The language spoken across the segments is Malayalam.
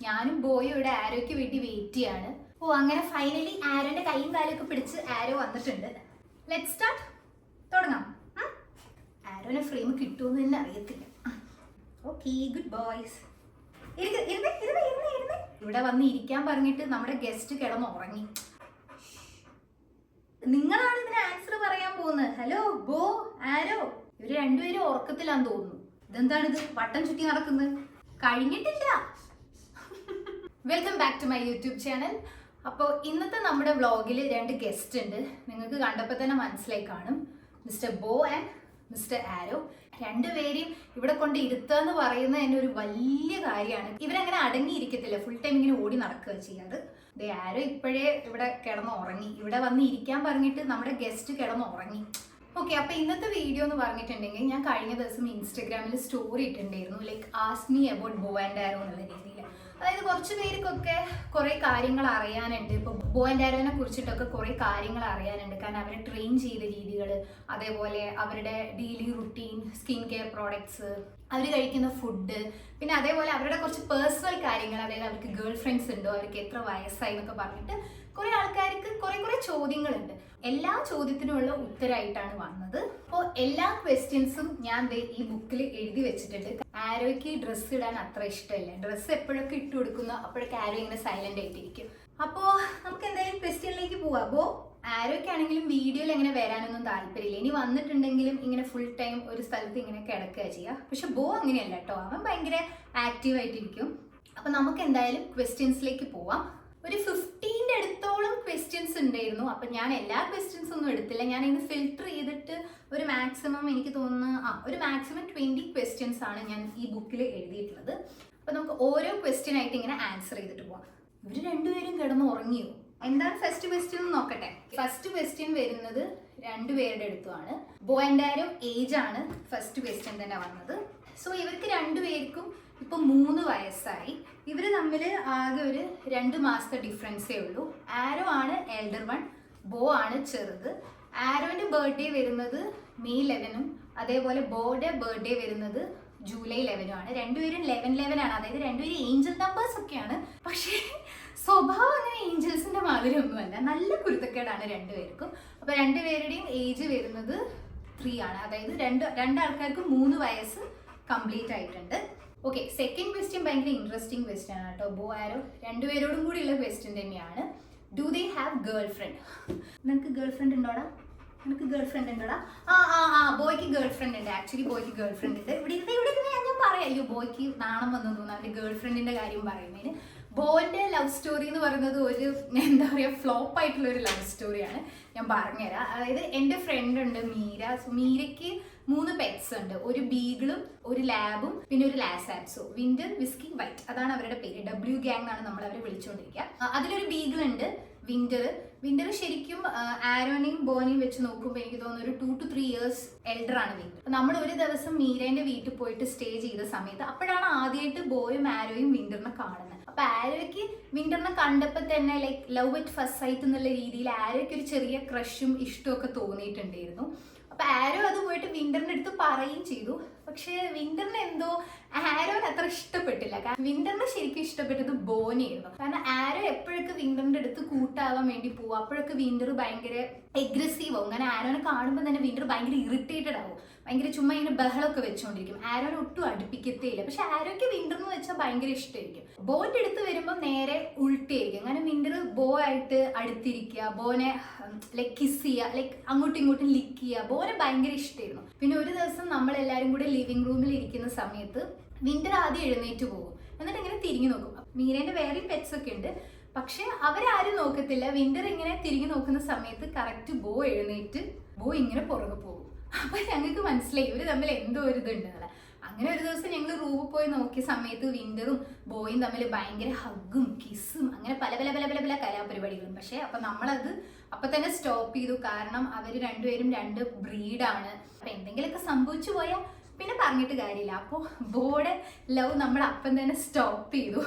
ഞാനും ബോയും ഇവിടെ ആരോയ്ക്ക് വേണ്ടി വെയിറ്റ് ചെയ്യാണ്. ഓ അങ്ങനെ ഫൈനലി ആരോന്റെ കൈയും കാലൊക്കെ പിടിച്ച് ആരോ വന്നിട്ടുണ്ട്. Let start. തുടങ്ങാം. ആരോനെ ഫ്രെയിം കിട്ടുമെന്ന് തന്നെ അറിയത്തില്ല. Okay, good boys. ഇവിടെ വന്ന് ഇരിക്കാൻ പറഞ്ഞിട്ട് നമ്മുടെ ഗസ്റ്റ് കിടന്ന് ഉറങ്ങി. നിങ്ങളാണ് ഇതിന് ആൻസർ പറയാൻ പോകുന്നത്. ഹലോ ബോ, ആരോ. ഇവര് രണ്ടുപേരും ഉറക്കത്തിലാന്ന് തോന്നുന്നു. ഇതെന്താണിത് വട്ടം ചുറ്റി നടക്കുന്നത്? കഴിഞ്ഞിട്ടില്ല. Welcome back to my YouTube channel. അപ്പോൾ ഇന്നത്തെ നമ്മുടെ വ്ളോഗിൽ രണ്ട് ഗസ്റ്റ് ഉണ്ട്. നിങ്ങൾക്ക് കണ്ടപ്പോൾ തന്നെ മനസ്സിലായി കാണും. മിസ്റ്റർ ബോ ആൻഡ് മിസ്റ്റർ ആരോ. രണ്ടുപേരെയും ഇവിടെ കൊണ്ട് ഇരുത്തുക എന്ന് പറയുന്നത് തന്നെ ഒരു വലിയ കാര്യമാണ്. ഇവരങ്ങനെ അടങ്ങിയിരിക്കത്തില്ല, ഫുൾ ടൈം ഇങ്ങനെ ഓടി നടക്കുക ചെയ്യാറ്. ആരോ ഇപ്പോഴേ ഇവിടെ കിടന്ന് ഉറങ്ങി. ഇവിടെ വന്ന് ഇരിക്കാൻ പറഞ്ഞിട്ട് നമ്മുടെ ഗസ്റ്റ് കിടന്ന് ഉറങ്ങി. ഓക്കെ, അപ്പൊ ഇന്നത്തെ വീഡിയോ എന്ന് പറഞ്ഞിട്ടുണ്ടെങ്കിൽ ഞാൻ കഴിഞ്ഞ ദിവസം ഇൻസ്റ്റഗ്രാമിൽ സ്റ്റോറി ഇട്ടിട്ടുണ്ടായിരുന്നു, ലൈക്ക് ആസ്ക് മീ അബൌട്ട് ബോ ആൻഡ് ആരോ എന്നുള്ള രീതിയിൽ. അതായത് കുറച്ച് പേർക്കൊക്കെ കുറെ കാര്യങ്ങൾ അറിയാനുണ്ട്. ഇപ്പൊ ബോ ആൻഡ് ആരോനെ കുറിച്ചിട്ടൊക്കെ കുറെ കാര്യങ്ങൾ അറിയാനുണ്ട്. കാരണം അവരെ ട്രെയിൻ ചെയ്ത രീതികൾ, അതേപോലെ അവരുടെ daily routine, skin care products, അവർ കഴിക്കുന്ന ഫുഡ്, പിന്നെ അതേപോലെ അവരുടെ കുറച്ച് പേഴ്സണൽ കാര്യങ്ങൾ. അതായത് അവർക്ക് ഗേൾ ഫ്രണ്ട്സ് ഉണ്ടോ, അവർക്ക് എത്ര വയസ്സായി എന്നൊക്കെ പറഞ്ഞിട്ട് കുറെ ആൾക്കാർക്ക് കുറെ ചോദ്യങ്ങളുണ്ട്. എല്ലാ ചോദ്യത്തിനുമുള്ള ഉത്തരമായിട്ടാണ് വന്നത്. അപ്പോൾ എല്ലാ ക്വസ്റ്റ്യൻസും ഞാൻ ഈ ബുക്കിൽ എഴുതി വെച്ചിട്ടുണ്ട്. ആരോയ്ക്ക് ഡ്രസ്സ് ഇടാൻ അത്ര ഇഷ്ടമല്ല. ഡ്രസ്സ് എപ്പോഴൊക്കെ ഇട്ട് കൊടുക്കുന്ന അപ്പോഴൊക്കെ ആരോ ഇങ്ങനെ സൈലന്റ് ആയിട്ടിരിക്കും. അപ്പോൾ നമുക്ക് എന്തായാലും ക്വസ്റ്റ്യനിലേക്ക് പോവാം. അപ്പോൾ ആരോയ്ക്കാണെങ്കിലും വീഡിയോയിൽ എങ്ങനെ വരാനൊന്നും താല്പര്യമില്ല. ഇനി വന്നിട്ടുണ്ടെങ്കിലും ഇങ്ങനെ ഫുൾ ടൈം ഒരു സ്ഥലത്ത് ഇങ്ങനെ കിടക്കുക ചെയ്യുക. പക്ഷെ ബോ അങ്ങനെയല്ല കേട്ടോ, അവൻ ഭയങ്കര ആക്റ്റീവ് ആയിട്ടിരിക്കും. അപ്പൊ നമുക്ക് എന്തായാലും ക്വസ്റ്റ്യൻസിലേക്ക് പോവാം. ഒരു 15 അടുത്തോളം ക്വസ്റ്റ്യൻസ് ഉണ്ടായിരുന്നു. അപ്പം ഞാൻ എല്ലാ ക്വസ്റ്റ്യൻസ് ഒന്നും എടുത്തില്ല. ഞാൻ ഇന്ന് ഫിൽട്ടർ ചെയ്തിട്ട് ഒരു മാക്സിമം, എനിക്ക് തോന്നുന്നു ഒരു മാക്സിമം 20 ക്വസ്റ്റ്യൻസ് ആണ് ഞാൻ ഈ ബുക്കിൽ എഴുതിയിട്ടുള്ളത്. അപ്പം നമുക്ക് ഓരോ ക്വസ്റ്റ്യൻ ആയിട്ട് ഇങ്ങനെ ആൻസർ ചെയ്തിട്ട് പോവാം. ഇവർ രണ്ടുപേരും കിടന്ന് ഉറങ്ങിയോ? എന്താണ് ഫസ്റ്റ് ക്വസ്റ്റ്യൻ എന്ന് നോക്കട്ടെ. ഫസ്റ്റ് ക്വസ്റ്റ്യൻ വരുന്നത് രണ്ടുപേരുടെ അടുത്തുമാണ്. ബോ ആൻഡ് ആരോ ഏജ് ആണ് ഫസ്റ്റ് ക്വസ്റ്റ്യൻ തന്നെ വന്നത്. സോ ഇവർക്ക് രണ്ടുപേർക്കും ഇപ്പൊ 3 വയസ്സായി. ഇവര് തമ്മിൽ ആകെ ഒരു 2 മാസത്തെ ഡിഫറൻസേ ഉള്ളൂ. ആരോ ആണ് എൽഡർ വൺ, ബോ ആണ് ചെറുത്. ആരോന്റെ ബർത്ത്ഡേ വരുന്നത് മെയ് 11-ഉം അതേപോലെ ബോയുടെ ബർത്ത്ഡേ വരുന്നത് ജൂലൈ 11-ഉം ആണ്. രണ്ടുപേരും 11-11 ആണ്. അതായത് രണ്ടുപേരും ഏഞ്ചൽ നമ്പേഴ്സ് ഒക്കെയാണ്. പക്ഷേ സ്വഭാവം അങ്ങനെ ഏഞ്ചൽസിന്റെ മാതിരി ഒന്നുമല്ല. നല്ല കുരുത്തക്കേടാണ് രണ്ടുപേർക്കും. അപ്പൊ രണ്ടുപേരുടെയും ഏജ് വരുന്നത് 3 ആണ്. അതായത് രണ്ടാൾക്കാർക്കും 3 വയസ്സ് കംപ്ലീറ്റ് ആയിട്ടുണ്ട്. ഓക്കെ, സെക്കൻഡ് ക്വസ്റ്റ്യൻ ഭയങ്കര ഇൻട്രസ്റ്റിംഗ് ക്വസ്റ്റ്യൻ ആണ് കേട്ടോ. ബോ ആരോ രണ്ടുപേരോടും കൂടിയുള്ള ക്വസ്റ്റ്യൻ തന്നെയാണ്. Do they have girl friend? നിനക്ക് ഗേൾ ഫ്രണ്ട് ഉണ്ടോടാ? നിനക്ക് ഗേൾ ഫ്രണ്ട് ഉണ്ടോടാ? ബോയ്ക്ക് ഗേൾ ഫ്രണ്ട് ഉണ്ട്. ആക്ച്വലി ബോയ്ക്ക് ഗേൾ ഫ്രണ്ട് ഉണ്ട്. ഇവിടെ ഞാൻ പറയാം. അയ്യോ, ബോയ്ക്ക് നാണം വന്നു തോന്നുന്നു അവന്റെ ഗേൾ ഫ്രണ്ടിന്റെ കാര്യം പറയുന്നതിന്. ബോന്റെ ലവ് സ്റ്റോറി എന്ന് പറയുന്നത് ഒരു എന്താ പറയുക, ഫ്ലോപ്പ് ആയിട്ടുള്ള ഒരു ലവ് സ്റ്റോറിയാണ്. ഞാൻ പറഞ്ഞുതരാം. അതായത് എൻ്റെ ഫ്രണ്ട് ഉണ്ട് മീര. സോ മീരയ്ക്ക് 3 പെറ്റ്സ് ഉണ്ട്. ഒരു ബീഗിളും ഒരു ലാബും പിന്നെ ഒരു ലാസാപ്സോ. വിന്റർ, വിസ്കി, വൈറ്റ്, അതാണ് അവരുടെ പേര്. W ഗ്യാങ് എന്നാണ് നമ്മൾ അവരെ വിളിച്ചുകൊണ്ടിരിക്കുക. അതിലൊരു ബീഗിൾ ഉണ്ട്, വിന്റർ ശരിക്കും ആരോനെയും ബോനെയും വെച്ച് നോക്കുമ്പോൾ എനിക്ക് തോന്നുന്നു ഒരു 2 to 3 years എൽഡർ ആണ് വിന്റർ. നമ്മൾ ഒരു ദിവസം മീരേന്റെ വീട്ടിൽ പോയിട്ട് സ്റ്റേ ചെയ്ത സമയത്ത് അപ്പോഴാണ് ആദ്യമായിട്ട് ബോയും ആരോയും വിന്ററിനെ കാണുന്നത്. അപ്പൊ ആരോയ്ക്ക് വിന്ററിനെ കണ്ടപ്പോൾ തന്നെ like love at first sight എന്നുള്ള രീതിയിൽ ആരോയ്ക്ക് ഒരു ചെറിയ ക്രഷും ഇഷ്ടമൊക്കെ തോന്നിയിട്ടുണ്ടായിരുന്നു. അപ്പൊ ആരോ അത് പോയിട്ട് വിന്ററിന്റെ അടുത്ത് പറയുകയും ചെയ്തു. പക്ഷെ വിന്ററിന് എന്തോ ആരോന് അത്ര ഇഷ്ടപ്പെട്ടില്ല. കാരണം വിന്ററിന് ശരിക്കും ഇഷ്ടപ്പെട്ടത് ബോനെയായിരുന്നു. കാരണം ആരോ എപ്പോഴൊക്കെ വിന്ററിന്റെ അടുത്ത് കൂട്ടാവാൻ വേണ്ടി പോവും, അപ്പോഴൊക്കെ വിന്റർ ഭയങ്കര എഗ്രസീവ് ആവും. അങ്ങനെ ആരോനെ കാണുമ്പോൾ തന്നെ വിന്റർ ഭയങ്കര ഇറിറ്റേറ്റഡ് ആവും. ഭയങ്കര ചുമ്മാ ഇങ്ങനെ ബഹളമൊക്കെ വെച്ചുകൊണ്ടിരിക്കും. ആരോനെ ഒട്ടും അടുപ്പിക്കത്തേ ഇല്ല. പക്ഷെ ആരോയ്ക്ക് വിന്റർ എന്ന് വെച്ചാൽ ഭയങ്കര ഇഷ്ടമായിരിക്കും. ബോന്റെ അടുത്ത് വരുമ്പോൾ നേരെ ഉൾട്ടായിരിക്കും. അങ്ങനെ വിന്റർ ബോ ആയിട്ട് അടുത്തിരിക്കുക, ബോനെ ലൈക്ക് കിസ് ചെയ്യുക, ലൈക്ക് അങ്ങോട്ടും ഇങ്ങോട്ടും ലിക്ക് ചെയ്യുക. ബോനെ ഭയങ്കര ഇഷ്ടമായിരുന്നു. പിന്നെ ഒരു ദിവസം നമ്മളെല്ലാവരും കൂടെ ലിവിംഗ് റൂമിൽ ഇരിക്കുന്ന സമയത്ത് വിന്റർ ആദ്യം എഴുന്നേറ്റ് പോകും. എന്നിട്ട് ഇങ്ങനെ തിരിഞ്ഞു നോക്കും. മീരേന്റെ വേറെയും പെറ്റ്സ് ഒക്കെ ഉണ്ട്. പക്ഷെ അവരാരും നോക്കത്തില്ല. വിന്റർ ഇങ്ങനെ തിരിഞ്ഞു നോക്കുന്ന സമയത്ത് കറക്റ്റ് ബോ എഴുന്നേറ്റ് ബോ ഇങ്ങനെ പുറകെ പോകും. അപ്പൊ ഞങ്ങൾക്ക് മനസ്സിലായി ഇവര് തമ്മിൽ എന്തോ ഒരു ഇതുണ്ടെന്നല്ല. അങ്ങനെ ഒരു ദിവസം ഞങ്ങൾ റൂമിൽ പോയി നോക്കിയ സമയത്ത് വിന്ററും ബോയും തമ്മിൽ ഭയങ്കര ഹഗ്ഗും കിസ്സും അങ്ങനെ പല പല പല പല പല കലാപരിപാടികളും. പക്ഷെ അപ്പൊ നമ്മളത് അപ്പൊ തന്നെ സ്റ്റോപ്പ് ചെയ്തു. കാരണം അവര് രണ്ടുപേരും 2 ബ്രീഡാണ്. അപ്പൊ എന്തെങ്കിലുമൊക്കെ സംഭവിച്ചു പോയാൽ പിന്നെ പറഞ്ഞിട്ട് കാര്യമില്ല. അപ്പോൾ ബോയുടെ ലവ് നമ്മൾ അപ്പം തന്നെ സ്റ്റോപ്പ് ചെയ്തു.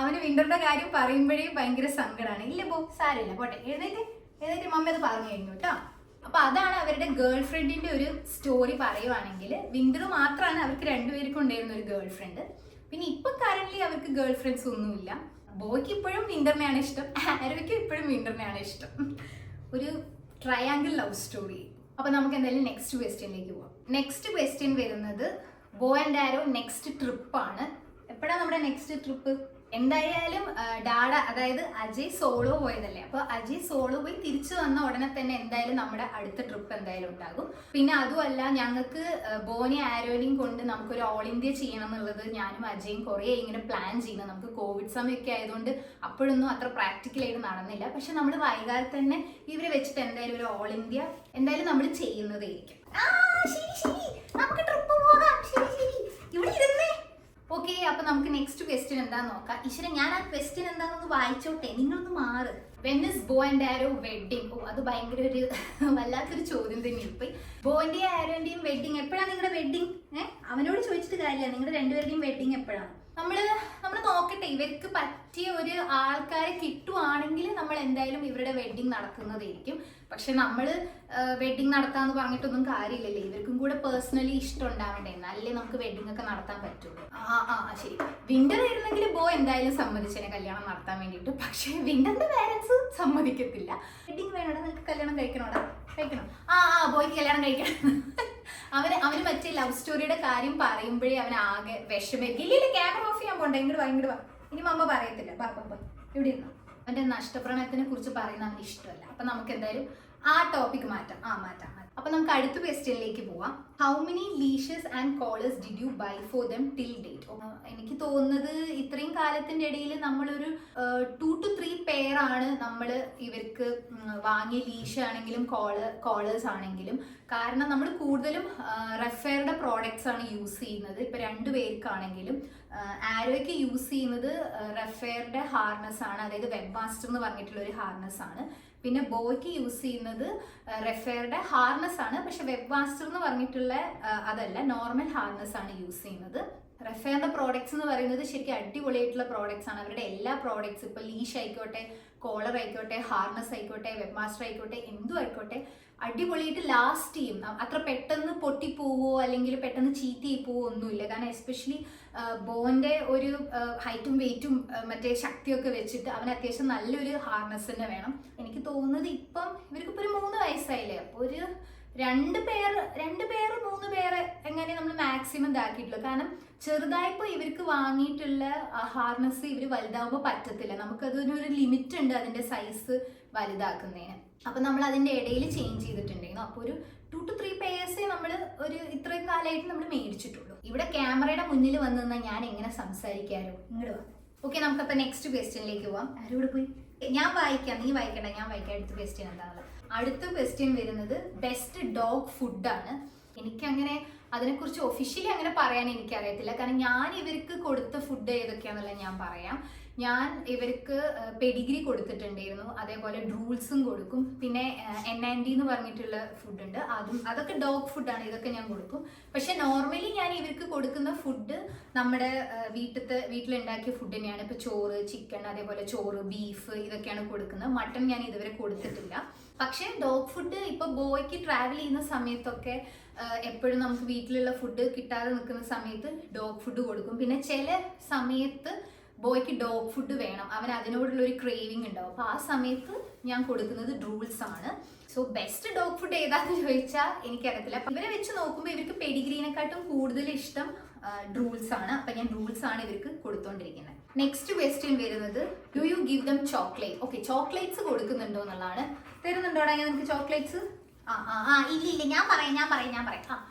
അവന് വിന്ററിന്റെ കാര്യം പറയുമ്പോഴേ ഭയങ്കര സങ്കടമാണ്. ഇല്ല ബോ, സാരമില്ല, പോട്ടെ, എഴുന്നേറ്റ് മമ്മ അത് പറഞ്ഞു കഴിഞ്ഞു കേട്ടോ. അപ്പൊ അതാണ് അവരുടെ ഗേൾ ഫ്രണ്ടിന്റെ ഒരു സ്റ്റോറി പറയുവാണെങ്കിൽ. വിന്റർ മാത്രമാണ് അവർക്ക് രണ്ടുപേർക്കും ഉണ്ടായിരുന്ന ഒരു ഗേൾ ഫ്രണ്ട്. പിന്നെ ഇപ്പൊ കറന്റ് അവർക്ക് ഗേൾ ഫ്രണ്ട്സ് ഒന്നുമില്ല. ബോയ്ക്ക് ഇപ്പോഴും വിന്ററിനെയാണ് ഇഷ്ടം, ആരോയ്ക്ക് ഇപ്പോഴും വിന്ററിനെയാണ് ഇഷ്ടം. ഒരു ട്രയാങ്കിൾ ലവ് സ്റ്റോറി. അപ്പൊ നമുക്ക് എന്തായാലും നെക്സ്റ്റ് ക്വസ്റ്റ്യനിലേക്ക് പോവാം. നെക്സ്റ്റ് ക്വസ്റ്റ്യൻ വരുന്നത് ബോ ആൻഡ് ആരോ നെക്സ്റ്റ് ട്രിപ്പാണ്. എപ്പോഴാണ് നമ്മുടെ നെക്സ്റ്റ് ട്രിപ്പ്? എന്തായാലും ഡാഡ, അതായത് അജയ് സോളോ പോയതല്ലേ, അപ്പൊ അജയ് സോളോ പോയി തിരിച്ചു വന്ന ഉടനെ തന്നെ എന്തായാലും നമ്മുടെ അടുത്ത ട്രിപ്പ് എന്തായാലും ഉണ്ടാകും. പിന്നെ അതുമല്ല, ഞങ്ങൾക്ക് ബോനെ ആരോനെയും കൊണ്ട് നമുക്കൊരു ഓൾ ഇന്ത്യ ചെയ്യണം എന്നുള്ളത് ഞാനും അജയും കുറേ ഇങ്ങനെ പ്ലാൻ ചെയ്യുന്നത്. നമുക്ക് കോവിഡ് സമയമൊക്കെ ആയതുകൊണ്ട് അപ്പോഴൊന്നും അത്ര പ്രാക്ടിക്കലായിട്ട് നടന്നില്ല. പക്ഷെ നമ്മൾ വൈകാതെ തന്നെ ഇവരെ വെച്ചിട്ട് എന്തായാലും ഒരു ഓൾ ഇന്ത്യ എന്തായാലും നമ്മൾ ചെയ്യുന്നതായിരിക്കും. നമുക്ക് ട്രിപ്പ് പോകാം. ഇവിടെ ഇരുന്നേ. ഓക്കെ, അപ്പൊ നമുക്ക് നെക്സ്റ്റ് ക്വസ്റ്റ്യൻ എന്താന്ന് നോക്കാം. ഈശ്വര, ഞാൻ ആ ക്വസ്റ്റ്യൻ എന്താണെന്ന് വായിച്ചോട്ടെ, നിങ്ങളൊന്ന് മാറ്. When is Bo and Arrow wedding? ഓ, അത് ഭയങ്കര ഒരു വല്ലാത്തൊരു ചോദ്യം തന്നെ. ഇപ്പൊ ബോന്റെയും ആരോന്റെയും വെഡിങ് എപ്പോഴാണ്? നിങ്ങളുടെ വെഡിങ് അവനോട് ചോദിച്ചിട്ട് കാര്യമില്ല. നിങ്ങളുടെ രണ്ടുപേരുടെയും വെഡിങ് എപ്പോഴാണ്? നമ്മൾ നോക്കട്ടെ, ഇവർക്ക് പറ്റിയ ഒരു ആൾക്കാരെ കിട്ടുവാണെങ്കിൽ നമ്മൾ എന്തായാലും ഇവരുടെ വെഡിങ് നടക്കുന്നതായിരിക്കും. പക്ഷെ നമ്മൾ വെഡിങ് നടത്താന്ന് പറഞ്ഞിട്ടൊന്നും കാര്യമില്ലല്ലേ, ഇവർക്കും കൂടെ പേഴ്സണലി ഇഷ്ടം ഉണ്ടാവണ്ടേ, എന്നാലേ നമുക്ക് വെഡിങ് ഒക്കെ നടത്താൻ പറ്റുള്ളൂ. ശരി, വിന്റർ ആയിരുന്നെങ്കിൽ ബോ എന്തായാലും സമ്മതിച്ചേനെ കല്യാണം നടത്താൻ വേണ്ടിയിട്ട്. പക്ഷെ വിന്ററിന്റെ പേരൻസ് സമ്മതിക്കത്തില്ല. വെഡിങ് വേണോടാ, നിനക്ക് കല്യാണം കഴിക്കണോടാ? കഴിക്കണം. ബോയ്ക്ക് കല്യാണം കഴിക്കണം. അവന് മറ്റേ ലവ് സ്റ്റോറിയുടെ കാര്യം പറയുമ്പോഴേ അവൻ ആകെ വിഷമായിരിക്കും. ഇല്ല, ക്യാമറ ഓഫ് ചെയ്യാൻ പോണ്ട, ഇങ്ങോട്ട് വാ. ഇനി മമ്മ പറയത്തില്ല, ഇവിടെ ഇരുന്നു. അവന്റെ നഷ്ടപ്രണയത്തിനെ കുറിച്ച് പറയുന്ന അവന് ഇഷ്ടമല്ല. അപ്പൊ നമുക്ക് എന്തായാലും ആ ടോപ്പിക് മാറ്റാം. അപ്പൊ നമുക്ക് അടുത്ത ക്വസ്റ്റ്യനിലേക്ക് പോവാം. How many leashes and collars did you buy for them till date? എനിക്ക് തോന്നുന്നത് ഇത്രയും കാലത്തിന്റെ ഇടയിൽ നമ്മളൊരു 2 to 3 പേരാണ് നമ്മൾ ഇവർക്ക് വാങ്ങിയ. ലീഷ് ആണെങ്കിലും കോളേഴ്സ് ആണെങ്കിലും. കാരണം നമ്മൾ കൂടുതലും റെഫേറുടെ പ്രോഡക്ട്സ് ആണ് യൂസ് ചെയ്യുന്നത്. ഇപ്പൊ 2 പേർക്കാണെങ്കിലും ആരോയ്ക്ക് യൂസ് ചെയ്യുന്നത് റെഫേറുടെ ഹാർനസ് ആണ്, അതായത് വെബ് മാസ്റ്റർ എന്ന് പറഞ്ഞിട്ടുള്ള ഒരു ഹാർനസ് ആണ്. പിന്നെ ബോയ്ക്ക് യൂസ് ചെയ്യുന്നത് റെഫേറുടെ ഹാർനസ് ആണ്, പക്ഷെ വെബ് മാസ്റ്റർ എന്ന് പറഞ്ഞിട്ടുള്ള അതല്ല, നോർമൽ ഹാർനസ് ആണ് യൂസ് ചെയ്യുന്നത്. റെഫേറിന്റെ പ്രോഡക്ട്സ് എന്ന് പറയുന്നത് ശരിക്കും അടിപൊളിയായിട്ടുള്ള പ്രോഡക്ട്സ് ആണ്. അവരുടെ എല്ലാ പ്രോഡക്ട്സ്, ഇപ്പൊ ലീഷ് ആയിക്കോട്ടെ, കോളർ ആയിക്കോട്ടെ, ഹാർനസ് ആയിക്കോട്ടെ, വെബ് മാസ്റ്റർ ആയിക്കോട്ടെ, എന്തും ആയിക്കോട്ടെ, അടിപൊളിയായിട്ട് ലാസ്റ്റ് ചെയ്യും. അത്ര പെട്ടെന്ന് പൊട്ടിപ്പോവോ അല്ലെങ്കിൽ പെട്ടെന്ന് ചീത്തയായി പോവോ ഒന്നുമില്ല. കാരണം എസ്പെഷ്യലി ബോന്റെ ഒരു ഹൈറ്റും വെയിറ്റും മറ്റേ ശക്തിയൊക്കെ വെച്ചിട്ട് അവന് അത്യാവശ്യം നല്ലൊരു ഹാർനസ് തന്നെ വേണം. എനിക്ക് തോന്നുന്നത് ഇപ്പം ഇവർക്കിപ്പോൾ ഒരു 3 വയസ്സായില്ലേ, അപ്പോൾ ഒരു 2 പേർ 3 പേര് എങ്ങനെ നമ്മൾ മാക്സിമം ഇതാക്കിയിട്ടുള്ളൂ. കാരണം ചെറുതായപ്പോൾ ഇവർക്ക് വാങ്ങിയിട്ടുള്ള ഹാർനസ് ഇവർ വലുതാകുമ്പോൾ പറ്റത്തില്ല. നമുക്കതൊരു ലിമിറ്റ് ഉണ്ട് അതിന്റെ സൈസ് വലുതാക്കുന്നതിന്. അപ്പൊ നമ്മൾ അതിന്റെ ഇടയിൽ ചേഞ്ച് ചെയ്തിട്ടുണ്ടായിരുന്നു. അപ്പോൾ ഒരു 2 to 3 പേഴ്സേ നമ്മൾ ഒരു ഇത്രയും കാലമായിട്ട് നമ്മൾ മേടിച്ചിട്ടുള്ളൂ. ഇവിടെ ക്യാമറയുടെ മുന്നിൽ വന്നു നിന്നാൽ ഞാൻ എങ്ങനെ സംസാരിക്കാരോ? ഇങ്ങോട്ട് വാ. ഓക്കെ, നമുക്കപ്പോൾ നെക്സ്റ്റ് ക്വസ്റ്റ്യനിലേക്ക് പോവാം. ആരോട് പോയി? ഞാൻ വായിക്കാം, നീ വായിക്കണ്ട, ഞാൻ വായിക്കാം. അടുത്ത ക്വസ്റ്റ്യൻ എന്താണുള്ളത്? അടുത്ത ക്വസ്റ്റ്യൻ വരുന്നത് ബെസ്റ്റ് ഡോഗ് ഫുഡാണ്. എനിക്കങ്ങനെ അതിനെക്കുറിച്ച് ഒഫീഷ്യലി അങ്ങനെ പറയാൻ എനിക്കറിയത്തില്ല. കാരണം ഞാൻ ഇവർക്ക് കൊടുത്ത ഫുഡ് ഏതൊക്കെയാണെന്നുള്ളത് ഞാൻ പറയാം. ഞാൻ ഇവർക്ക് പെഡിഗ്രി കൊടുത്തിട്ടുണ്ടായിരുന്നു, അതേപോലെ ഡ്രൂൾസും കൊടുക്കും. പിന്നെ NND എന്ന് പറഞ്ഞിട്ടുള്ള ഫുഡുണ്ട്, അതൊക്കെ ഡോഗ് ഫുഡാണ്. ഇതൊക്കെ ഞാൻ കൊടുക്കും. പക്ഷെ നോർമലി ഞാൻ ഇവർക്ക് കൊടുക്കുന്ന ഫുഡ് നമ്മുടെ വീട്ടിലുണ്ടാക്കിയ ഫുഡ് തന്നെയാണ്. ഇപ്പൊ ചോറ്, ചിക്കൻ, അതേപോലെ ചോറ്, ബീഫ്, ഇതൊക്കെയാണ് കൊടുക്കുന്നത്. മട്ടൺ ഞാൻ ഇതുവരെ കൊടുത്തിട്ടില്ല. പക്ഷെ ഡോഗ് ഫുഡ് ഇപ്പൊ ബോയ്ക്ക് ട്രാവൽ ചെയ്യുന്ന സമയത്തൊക്കെ എപ്പോഴും നമുക്ക് വീട്ടിലുള്ള ഫുഡ് കിട്ടാതെ നിൽക്കുന്ന സമയത്ത് ഡോഗ് ഫുഡ് കൊടുക്കും. പിന്നെ ചില സമയത്ത് ബോയ്ക്ക് ഡോഗ് ഫുഡ് വേണം, അവൻ അതിനോടുള്ള ഒരു ക്രേവിങ് ഉണ്ടാവും. അപ്പൊ ആ സമയത്ത് ഞാൻ കൊടുക്കുന്നത് ഡ്രൂൾസ് ആണ്. സോ ബെസ്റ്റ് ഡോഗ് ഫുഡ് ഏതാന്ന് ചോദിച്ചാൽ എനിക്കറിയത്തില്ല. അപ്പൊ ഇവരെ വെച്ച് നോക്കുമ്പോൾ ഇവർക്ക് പെഡിഗ്രീനെക്കാട്ടും കൂടുതൽ ഇഷ്ടം ഡ്രൂൾസ് ആണ്. അപ്പൊ ഞാൻ ഡ്രൂൾസ് ആണ് ഇവർക്ക് കൊടുത്തോണ്ടിരിക്കുന്നത്. നെക്സ്റ്റ് ക്വസ്റ്റ്യൻ വരുന്നത് do you give them chocolate? Okay, chocolates കൊടുക്കുന്നുണ്ടോ എന്നുള്ളതാണ്. തരുന്നുണ്ടോടാ നിങ്ങൾക്ക് ചോക്ലേറ്റ്സ്? ഇല്ല, ഞാൻ പറയാം.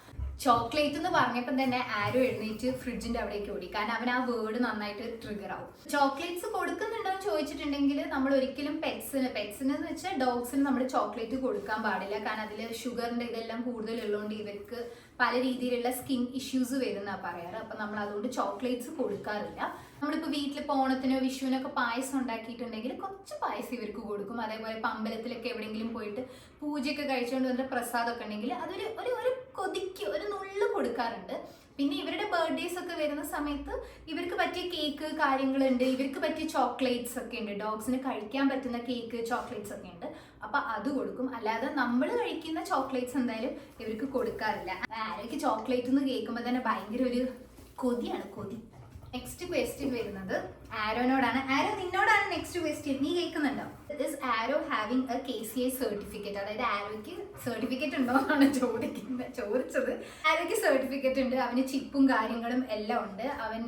ചോക്ലേറ്റ് എന്ന് പറഞ്ഞപ്പോൾ തന്നെ ആരോ എഴുന്നേറ്റ് ഫ്രിഡ്ജിന്റെ അവിടേക്ക് ഓടി. കാരണം അവൻ ആ വേർഡ് നന്നായിട്ട് ട്രിഗർ ആവും. ചോക്ലേറ്റ്സ് കൊടുക്കുന്നുണ്ടോ എന്ന് ചോദിച്ചിട്ടുണ്ടെങ്കിൽ നമ്മൾ ഒരിക്കലും പെറ്റ്സിന് എന്ന് വെച്ചാൽ ഡോഗ്സിന് നമ്മൾ ചോക്ലേറ്റ് കൊടുക്കാൻ പാടില്ല. കാരണം അതിൽ ഷുഗറിന്റെ ഇതെല്ലാം കൂടുതലുള്ളതുകൊണ്ട് ഇവർക്ക് പല രീതിയിലുള്ള സ്കിൻ ഇഷ്യൂസ് വരുന്ന പറയാറ്. അപ്പൊ നമ്മൾ അതുകൊണ്ട് ചോക്ലേറ്റ്സ് കൊടുക്കാറില്ല. നമ്മളിപ്പോൾ വീട്ടിൽ ഓണത്തിനോ വിഷുവിനൊക്കെ പായസം ഉണ്ടാക്കിയിട്ടുണ്ടെങ്കിൽ കുറച്ച് പായസം ഇവർക്ക് കൊടുക്കും. അതേപോലെ അമ്പലത്തിലൊക്കെ എവിടെയെങ്കിലും പോയിട്ട് പൂജയൊക്കെ കഴിച്ചുകൊണ്ട് വന്ന പ്രസാദമൊക്കെ ഉണ്ടെങ്കിൽ അതൊരു ഒരു കൊതിക്ക് ഒരു നുള്ളു കൊടുക്കാറുണ്ട്. പിന്നെ ഇവരുടെ ബർത്ത്ഡേസ് ഒക്കെ വരുന്ന സമയത്ത് ഇവർക്ക് പറ്റിയ കേക്ക് കാര്യങ്ങളുണ്ട്, ഇവർക്ക് പറ്റിയ ചോക്ലേറ്റ്സ് ഒക്കെ ഉണ്ട്. ഡോഗ്സിന് കഴിക്കാൻ പറ്റുന്ന കേക്ക്, ചോക്ലേറ്റ്സ് ഒക്കെ ഉണ്ട്. അപ്പൊ അത് കൊടുക്കും. അല്ലാതെ നമ്മൾ കഴിക്കുന്ന ചോക്ലേറ്റ്സ് എന്തായാലും ഇവർക്ക് കൊടുക്കാറില്ല. ആരൊക്കെ ചോക്ലേറ്റ് എന്ന് കേൾക്കുമ്പോൾ തന്നെ ഭയങ്കര ഒരു കൊതിയാണ്, കൊതി. നെക്സ്റ്റ് ക്വസ്റ്റ്യൻ വരുന്നത് ആരോനോടാണ്. ആരോ നിന്നോടാണ് നെക്സ്റ്റ് ക്വസ്റ്റ്യൻ. നീ കേൾക്കുന്നുണ്ടോ? Is arrow having A KCI certificate? അതായത് ആരോയ്ക്ക് സർട്ടിഫിക്കറ്റ് ഉണ്ടോ എന്നാണ് ചോദിച്ചത്. ആരോയ്ക്ക് സർട്ടിഫിക്കറ്റ് ഉണ്ട്, അവന് ചിപ്പും കാര്യങ്ങളും എല്ലാം ഉണ്ട്, അവൻ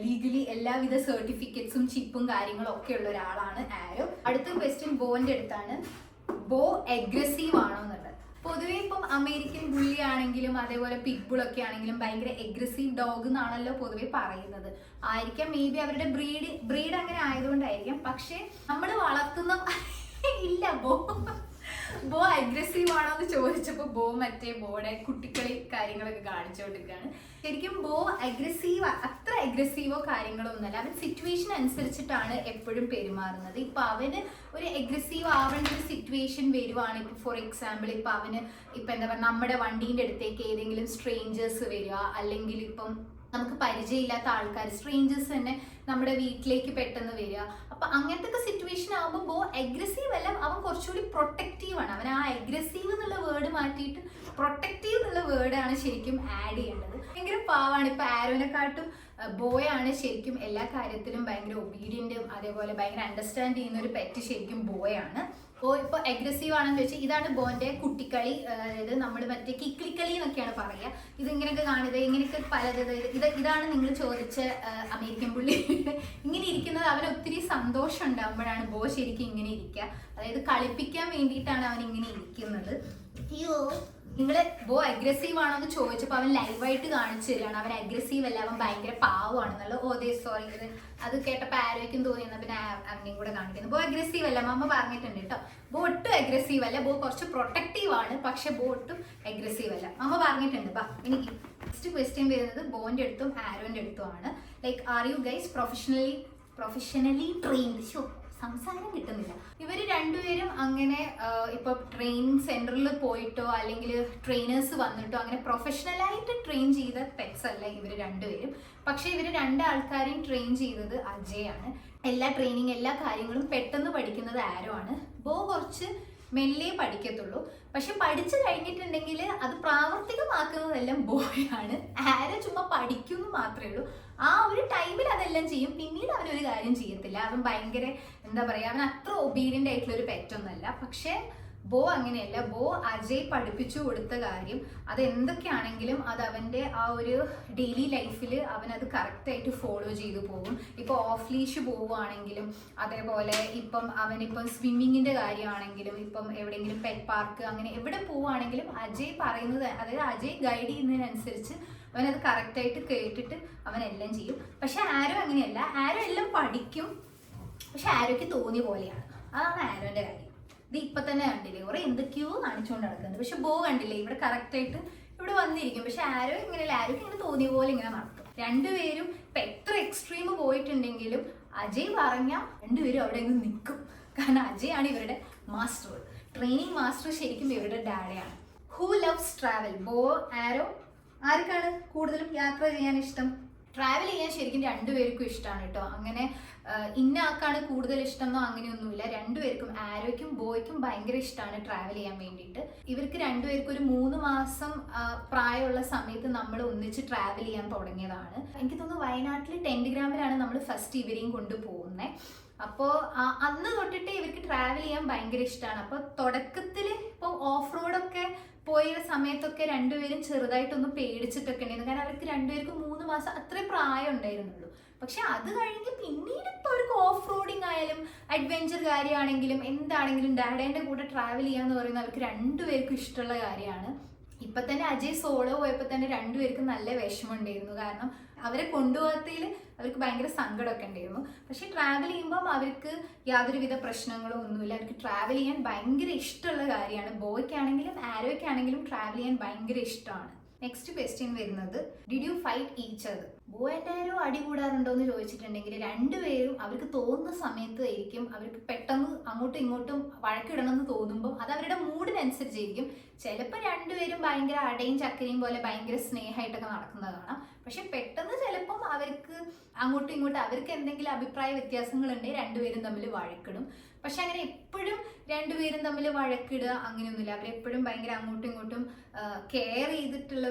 ലീഗലി എല്ലാവിധ സർട്ടിഫിക്കറ്റ്സും ചിപ്പും കാര്യങ്ങളും ഒക്കെ ഉള്ള ഒരാളാണ് ആരോ. അടുത്ത ക്വസ്റ്റ്യൻ ബോന്റെ അടുത്താണ്. ബോ അഗ്രസീവ് ആണോ എന്നുള്ളത്. പൊതുവെ ഇപ്പം അമേരിക്കൻ ബുള്ളി ആണെങ്കിലും അതേപോലെ പിറ്റ്ബുൾ ഒക്കെ ആണെങ്കിലും ഭയങ്കര അഗ്രസീവ് ഡോഗ് എന്നാണല്ലോ പൊതുവെ പറയുന്നത്. ആയിരിക്കാം, മേ ബി അവരുടെ ബ്രീഡ് അങ്ങനെ ആയതുകൊണ്ടായിരിക്കാം. പക്ഷെ നമ്മൾ വളർത്തുന്ന ഇല്ല, ബോ അഗ്രസീവ് ആണോ എന്ന് ചോദിച്ചപ്പോൾ ബോ ബോയുടെ കുട്ടിക്കളി കാര്യങ്ങളൊക്കെ കാണിച്ചുകൊണ്ടിരിക്കുകയാണ്. ശരിക്കും ബോ അത്ര അഗ്രസീവോ കാര്യങ്ങളോ ഒന്നുമല്ല. അവൻ സിറ്റുവേഷൻ അനുസരിച്ചിട്ടാണ് എപ്പോഴും പെരുമാറുന്നത്. ഇപ്പൊ അവന് ഒരു അഗ്രസീവ് ആവേണ്ട ഒരു സിറ്റുവേഷൻ വരുവാണ്. ഇപ്പൊ ഫോർ എക്സാമ്പിൾ ഇപ്പൊ അവന് ഇപ്പൊ എന്താ പറയുക, നമ്മുടെ വണ്ടീൻ്റെ അടുത്തേക്ക് ഏതെങ്കിലും സ്ട്രേഞ്ചേഴ്സ് വരിക, അല്ലെങ്കിൽ ഇപ്പം നമുക്ക് പരിചയമില്ലാത്ത ആൾക്കാർ സ്ട്രേഞ്ചേഴ്സ് തന്നെ നമ്മുടെ വീട്ടിലേക്ക് പെട്ടെന്ന് വരിക. അപ്പൊ അങ്ങനത്തെ സിറ്റുവേഷൻ ആകുമ്പോൾ ബോ അഗ്രസീവ് അല്ല, അവൻ കുറച്ചുകൂടി പ്രൊട്ടക്റ്റീവ് ആണ്. അവൻ ആ അഗ്രസീവ് എന്നുള്ള വേർഡ് മാറ്റിയിട്ട് പ്രൊട്ടക്റ്റീവ് എന്നുള്ള വേർഡാണ് ശരിക്കും ആഡ് ചെയ്യേണ്ടത്. ഭയങ്കര പാവാണ്. ഇപ്പൊ ആരോനെക്കാട്ടും ബോയാണ് ശരിക്കും എല്ലാ കാര്യത്തിലും ഭയങ്കര ഒബീഡിയന്റും അതേപോലെ ഭയങ്കര അണ്ടർസ്റ്റാൻഡ് ചെയ്യുന്ന ഒരു പെറ്റ് ശരിക്കും ബോയാണ്. ബോ ഇപ്പൊ അഗ്രസീവ് ആണെന്ന് വെച്ചാൽ ഇതാണ് ബോന്റെ കുട്ടിക്കളി. അതായത് നമ്മൾ കിക്കിളിക്കളി എന്നൊക്കെയാണ് പറയുക. ഇതിങ്ങനെയൊക്കെ കാണുന്നത്, ഇങ്ങനെയൊക്കെ പലത്. ഇതാണ് നിങ്ങൾ ചോദിച്ച അമേരിക്കൻ പുള്ളി. ഇങ്ങനെ ഇരിക്കുന്നത് അവന് ഒത്തിരി സന്തോഷം ഉണ്ടാകുമ്പോഴാണ് ബോ ശരിക്കും ഇങ്ങനെ ഇരിക്കുക. അതായത് കളിപ്പിക്കാൻ വേണ്ടിയിട്ടാണ് അവൻ ഇങ്ങനെ ഇരിക്കുന്നത്. അയ്യോ, നിങ്ങൾ ബോ അഗ്രസീവ് ആണോ എന്ന് ചോദിച്ചപ്പോൾ അവൻ ലൈവായിട്ട് കാണിച്ചു തരികയാണ്. അവൻ അഗ്രസീവ് അല്ല, അവൻ ഭയങ്കര പാവമാണെന്നുള്ളത്. സോറി, അത് കേട്ടപ്പോൾ ആരോഗ്യം തോന്നിയെന്നാൽ പിന്നെ അവനെയും കൂടെ കാണിക്കുന്നു. ബോ അഗ്രസീവ് അല്ല, മമ്മ പറഞ്ഞിട്ടുണ്ട് കേട്ടോ. ബോ ഒട്ടും അഗ്രസീവ് അല്ല, ബോ കുറച്ച് പ്രൊട്ടക്റ്റീവ് ആണ്, പക്ഷെ ബോ ഒട്ടും അഗ്രസീവ് അല്ല, മമ്മ പറഞ്ഞിട്ടുണ്ട്. എനിക്ക് നെക്സ്റ്റ് ക്വസ്റ്റ്യൻ വരുന്നത് ബോന്റെ അടുത്തും ആരോന്റെ അടുത്തുമാണ്. Like, are you guys professionally trained? സംസാരം കിട്ടുന്നില്ല. ഇവര് രണ്ടുപേരും അങ്ങനെ ഇപ്പൊ ട്രെയിനിങ് സെന്ററിൽ പോയിട്ടോ അല്ലെങ്കിൽ ട്രെയിനേഴ്സ് വന്നിട്ടോ അങ്ങനെ പ്രൊഫഷണലായിട്ട് ട്രെയിൻ ചെയ്ത പെറ്റ്സ് അല്ല ഇവര് രണ്ടുപേരും. പക്ഷെ ഇവര് രണ്ടാൾക്കാരെയും ട്രെയിൻ ചെയ്തത് അജയാണ്. എല്ലാ ട്രെയിനിങ് എല്ലാ കാര്യങ്ങളും പെട്ടെന്ന് പഠിക്കുന്നത് ആരോ ആണ്. ബോ കുറച്ച് മെല്ലെ പഠിക്കത്തുള്ളൂ. പക്ഷെ പഠിച്ചു കഴിഞ്ഞിട്ടുണ്ടെങ്കിൽ അത് പ്രാവർത്തികമാക്കുന്നതെല്ലാം ബോയാണ്. ആരോ ചുമ്മാ പഠിക്കുമെന്ന് മാത്രമേ ഉള്ളൂ. ആ ഒരു ടൈമിൽ അതെല്ലാം ചെയ്യും, പിന്നീട് അവനൊരു കാര്യം ചെയ്യത്തില്ല. അവൻ ഭയങ്കര എന്താ പറയുക, അവൻ അത്ര ഒബീഡിയൻ്റ് ആയിട്ടുള്ള ഒരു പെറ്റൊന്നല്ല. പക്ഷെ ബോ അങ്ങനെയല്ല. ബോ അജയ് പഠിപ്പിച്ചു കൊടുത്ത കാര്യം അത് എന്തൊക്കെയാണെങ്കിലും അത് അവൻ്റെ ആ ഒരു ഡെയിലി ലൈഫിൽ അവനത് കറക്റ്റായിട്ട് ഫോളോ ചെയ്തു പോകും. ഇപ്പോൾ ഓഫ് ലീഷ് പോവുകയാണെങ്കിലും അതേപോലെ ഇപ്പം അവനിപ്പം സ്വിമ്മിങ്ങിൻ്റെ കാര്യമാണെങ്കിലും ഇപ്പം എവിടെയെങ്കിലും പെറ്റ് പാർക്ക് അങ്ങനെ എവിടെ പോവുകയാണെങ്കിലും അജയ് പറയുന്നത്, അതായത് അജയ് ഗൈഡ് ചെയ്യുന്നതിനനുസരിച്ച് അവനത് കറക്റ്റായിട്ട് കേട്ടിട്ട് അവനെല്ലാം ചെയ്യും. പക്ഷെ ആരോ അങ്ങനെയല്ല. ആരോ എല്ലാം പഠിക്കും, പക്ഷെ ആരോയ്ക്ക് തോന്നിയ പോലെയാണ്. അതാണ് ആരോൻ്റെ കാര്യം. ഇത് ഇപ്പൊ തന്നെ കണ്ടില്ലേ, കുറെ എന്തൊക്കെയോ കാണിച്ചുകൊണ്ട് നടക്കുന്നത്. പക്ഷെ ബോ കണ്ടില്ലേ, ഇവിടെ കറക്റ്റായിട്ട് ഇവിടെ വന്നിരിക്കും. പക്ഷെ ആരോ ഇങ്ങനെയല്ല, ആരോയ്ക്ക് ഇങ്ങനെ തോന്നിയ പോലെ ഇങ്ങനെ നടക്കും. രണ്ടുപേരും ഇപ്പൊ എത്ര എക്സ്ട്രീം പോയിട്ടുണ്ടെങ്കിലും അജയ് പറഞ്ഞാൽ രണ്ടുപേരും അവിടെ ഇങ്ങ് നിൽക്കും. കാരണം അജയ് ആണ് ഇവരുടെ മാസ്റ്റർ. ട്രെയിനിങ് മാസ്റ്റർ ശരിക്കും ഇവരുടെ ഡാഡിയാണ്. Who loves travel? ബോ, ആരോ? ആർക്കാണ് കൂടുതലും യാത്ര ചെയ്യാൻ ഇഷ്ടം? ട്രാവൽ ചെയ്യാൻ ശരിക്കും രണ്ടുപേർക്കും ഇഷ്ടമാണ് കേട്ടോ. അങ്ങനെ ഇന്ന ആൾക്കാണ് കൂടുതൽ ഇഷ്ടം എന്നോ അങ്ങനെയൊന്നുമില്ല. രണ്ടുപേർക്കും, ആരോയ്ക്കും ബോയ്ക്കും ഭയങ്കര ഇഷ്ടമാണ് ട്രാവൽ ചെയ്യാൻ വേണ്ടിയിട്ട്. ഇവർക്ക് രണ്ടുപേർക്കും ഒരു 3 മാസം പ്രായമുള്ള സമയത്ത് നമ്മൾ ഒന്നിച്ച് ട്രാവൽ ചെയ്യാൻ തുടങ്ങിയതാണ്. എനിക്ക് തോന്നുന്നു വയനാട്ടിൽ ടെൻഗ്രാമിലാണ് നമ്മൾ ഫസ്റ്റ് ഇവരെയും കൊണ്ടുപോകുന്നത്. അപ്പോൾ അന്ന് തൊട്ടിട്ട് ഇവർക്ക് ട്രാവൽ ചെയ്യാൻ ഭയങ്കര ഇഷ്ടമാണ്. അപ്പോൾ തുടക്കത്തിൽ ഇപ്പോൾ ഓഫ് റോഡൊക്കെ പോയ സമയത്തൊക്കെ രണ്ടുപേരും ചെറുതായിട്ടൊന്ന് പേടിച്ചിട്ടൊക്കെ ഉണ്ടായിരുന്നു. കാരണം അവർക്ക് രണ്ടുപേർക്കും 3 മാസം അത്രേ പ്രായം ഉണ്ടായിരുന്നുള്ളൂ. പക്ഷെ അത് കഴിഞ്ഞ് പിന്നീട് ഇപ്പോൾ അവർക്ക് ഓഫ് റോഡിങ് ആയാലും അഡ്വെഞ്ചർ കാര്യമാണെങ്കിലും എന്താണെങ്കിലും ഡാഡേൻ്റെ കൂടെ ട്രാവൽ ചെയ്യാന്ന് പറയുന്നത് അവർക്ക് രണ്ടുപേർക്കും ഇഷ്ടമുള്ള കാര്യമാണ്. ഇപ്പൊ തന്നെ അജയ് സോളോ പോയപ്പോൾ തന്നെ രണ്ടുപേർക്കും നല്ല വിഷമം ഉണ്ടായിരുന്നു. കാരണം അവരെ കൊണ്ടുപോകത്തിൽ അവർക്ക് ഭയങ്കര സങ്കടമൊക്കെ ഉണ്ടായിരുന്നു. പക്ഷെ ട്രാവൽ ചെയ്യുമ്പം അവർക്ക് യാതൊരുവിധ പ്രശ്നങ്ങളും ഒന്നുമില്ല. അവർക്ക് ട്രാവൽ ചെയ്യാൻ ഭയങ്കര ഇഷ്ടമുള്ള കാര്യമാണ്. ബോയ്ക്കാണെങ്കിലും ആരോയ്ക്കാണെങ്കിലും ട്രാവൽ ചെയ്യാൻ ഭയങ്കര ഇഷ്ടമാണ്. നെക്സ്റ്റ് ക്വസ്റ്റ്യൻ വരുന്നത്, did you fight each other? ബോ ആൻഡ് ആരോ അടി കൂടാറുണ്ടോ എന്ന് ചോദിച്ചിട്ടുണ്ടെങ്കിൽ രണ്ടുപേരും അവർക്ക് തോന്നുന്ന സമയത്ത് ആയിരിക്കും. അവർക്ക് പെട്ടെന്ന് അങ്ങോട്ടും ഇങ്ങോട്ടും വഴക്കിടണമെന്ന് തോന്നുമ്പോൾ അത് അവരുടെ മൂഡിനനുസരിച്ചായിരിക്കും. ചിലപ്പോൾ രണ്ടുപേരും ഭയങ്കര അടയും ചക്കരയും പോലെ ഭയങ്കര സ്നേഹമായിട്ടൊക്കെ നടക്കുന്നത് കാണാം. പക്ഷെ പെട്ടെന്ന് ചിലപ്പം അവർക്ക് അങ്ങോട്ടും ഇങ്ങോട്ടും അവർക്ക് എന്തെങ്കിലും അഭിപ്രായ വ്യത്യാസങ്ങളുണ്ടെങ്കിൽ രണ്ടുപേരും തമ്മിൽ വഴക്കിടും. പക്ഷെ അങ്ങനെ എപ്പോഴും രണ്ടുപേരും തമ്മിൽ വഴക്കിടുക അങ്ങനെയൊന്നുമില്ല. അവരെപ്പോഴും ഭയങ്കര അങ്ങോട്ടും ഇങ്ങോട്ടും കെയർ ചെയ്തിട്ടുള്ള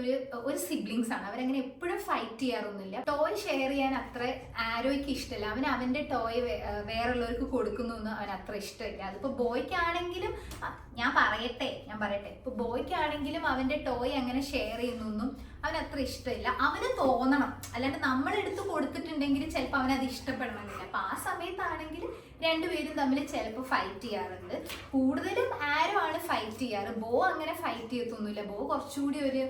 ഒരു സിബ്ലിങ്സ് ആണ്. അവരങ്ങനെ എപ്പോഴും ഫൈറ്റ് ചെയ്യാറൊന്നുമില്ല. ടോയ് ഷെയർ ചെയ്യാൻ അത്ര ആരോയ്ക്ക് ഇഷ്ടമല്ല. അവൻ അവന്റെ ടോയ് വേറുള്ളവർക്ക് കൊടുക്കുന്നു എന്ന് അവൻ അത്ര ഇഷ്ടമില്ല. അതിപ്പോ ബോയ്ക്കാണെങ്കിലും ഞാൻ പറയട്ടെ ഇപ്പൊ ബോയ്ക്കാണെങ്കിലും അവന്റെ ടോയ് അങ്ങനെ ഷെയർ ചെയ്യുന്നൊന്നും അവൻ അത്ര ഇഷ്ടമില്ല. അവന് തോന്നണം, അല്ലാണ്ട് നമ്മളെടുത്ത് കൊടുത്തിട്ടുണ്ടെങ്കിൽ ചിലപ്പോൾ അവനത് ഇഷ്ടപ്പെടണമെന്നില്ല. അപ്പൊ ആ സമയത്താണെങ്കിൽ രണ്ടുപേരും തമ്മിൽ ചിലപ്പോൾ ഫൈറ്റ് ചെയ്യാറുണ്ട്. കൂടുതലും ആരോ ആണ് ഫൈറ്റ് ചെയ്യാറ്. ബോ അങ്ങനെ ഫൈറ്റ് ചെയ്യത്തൊന്നുമില്ല. ബോ കുറച്ചുകൂടി ഒരു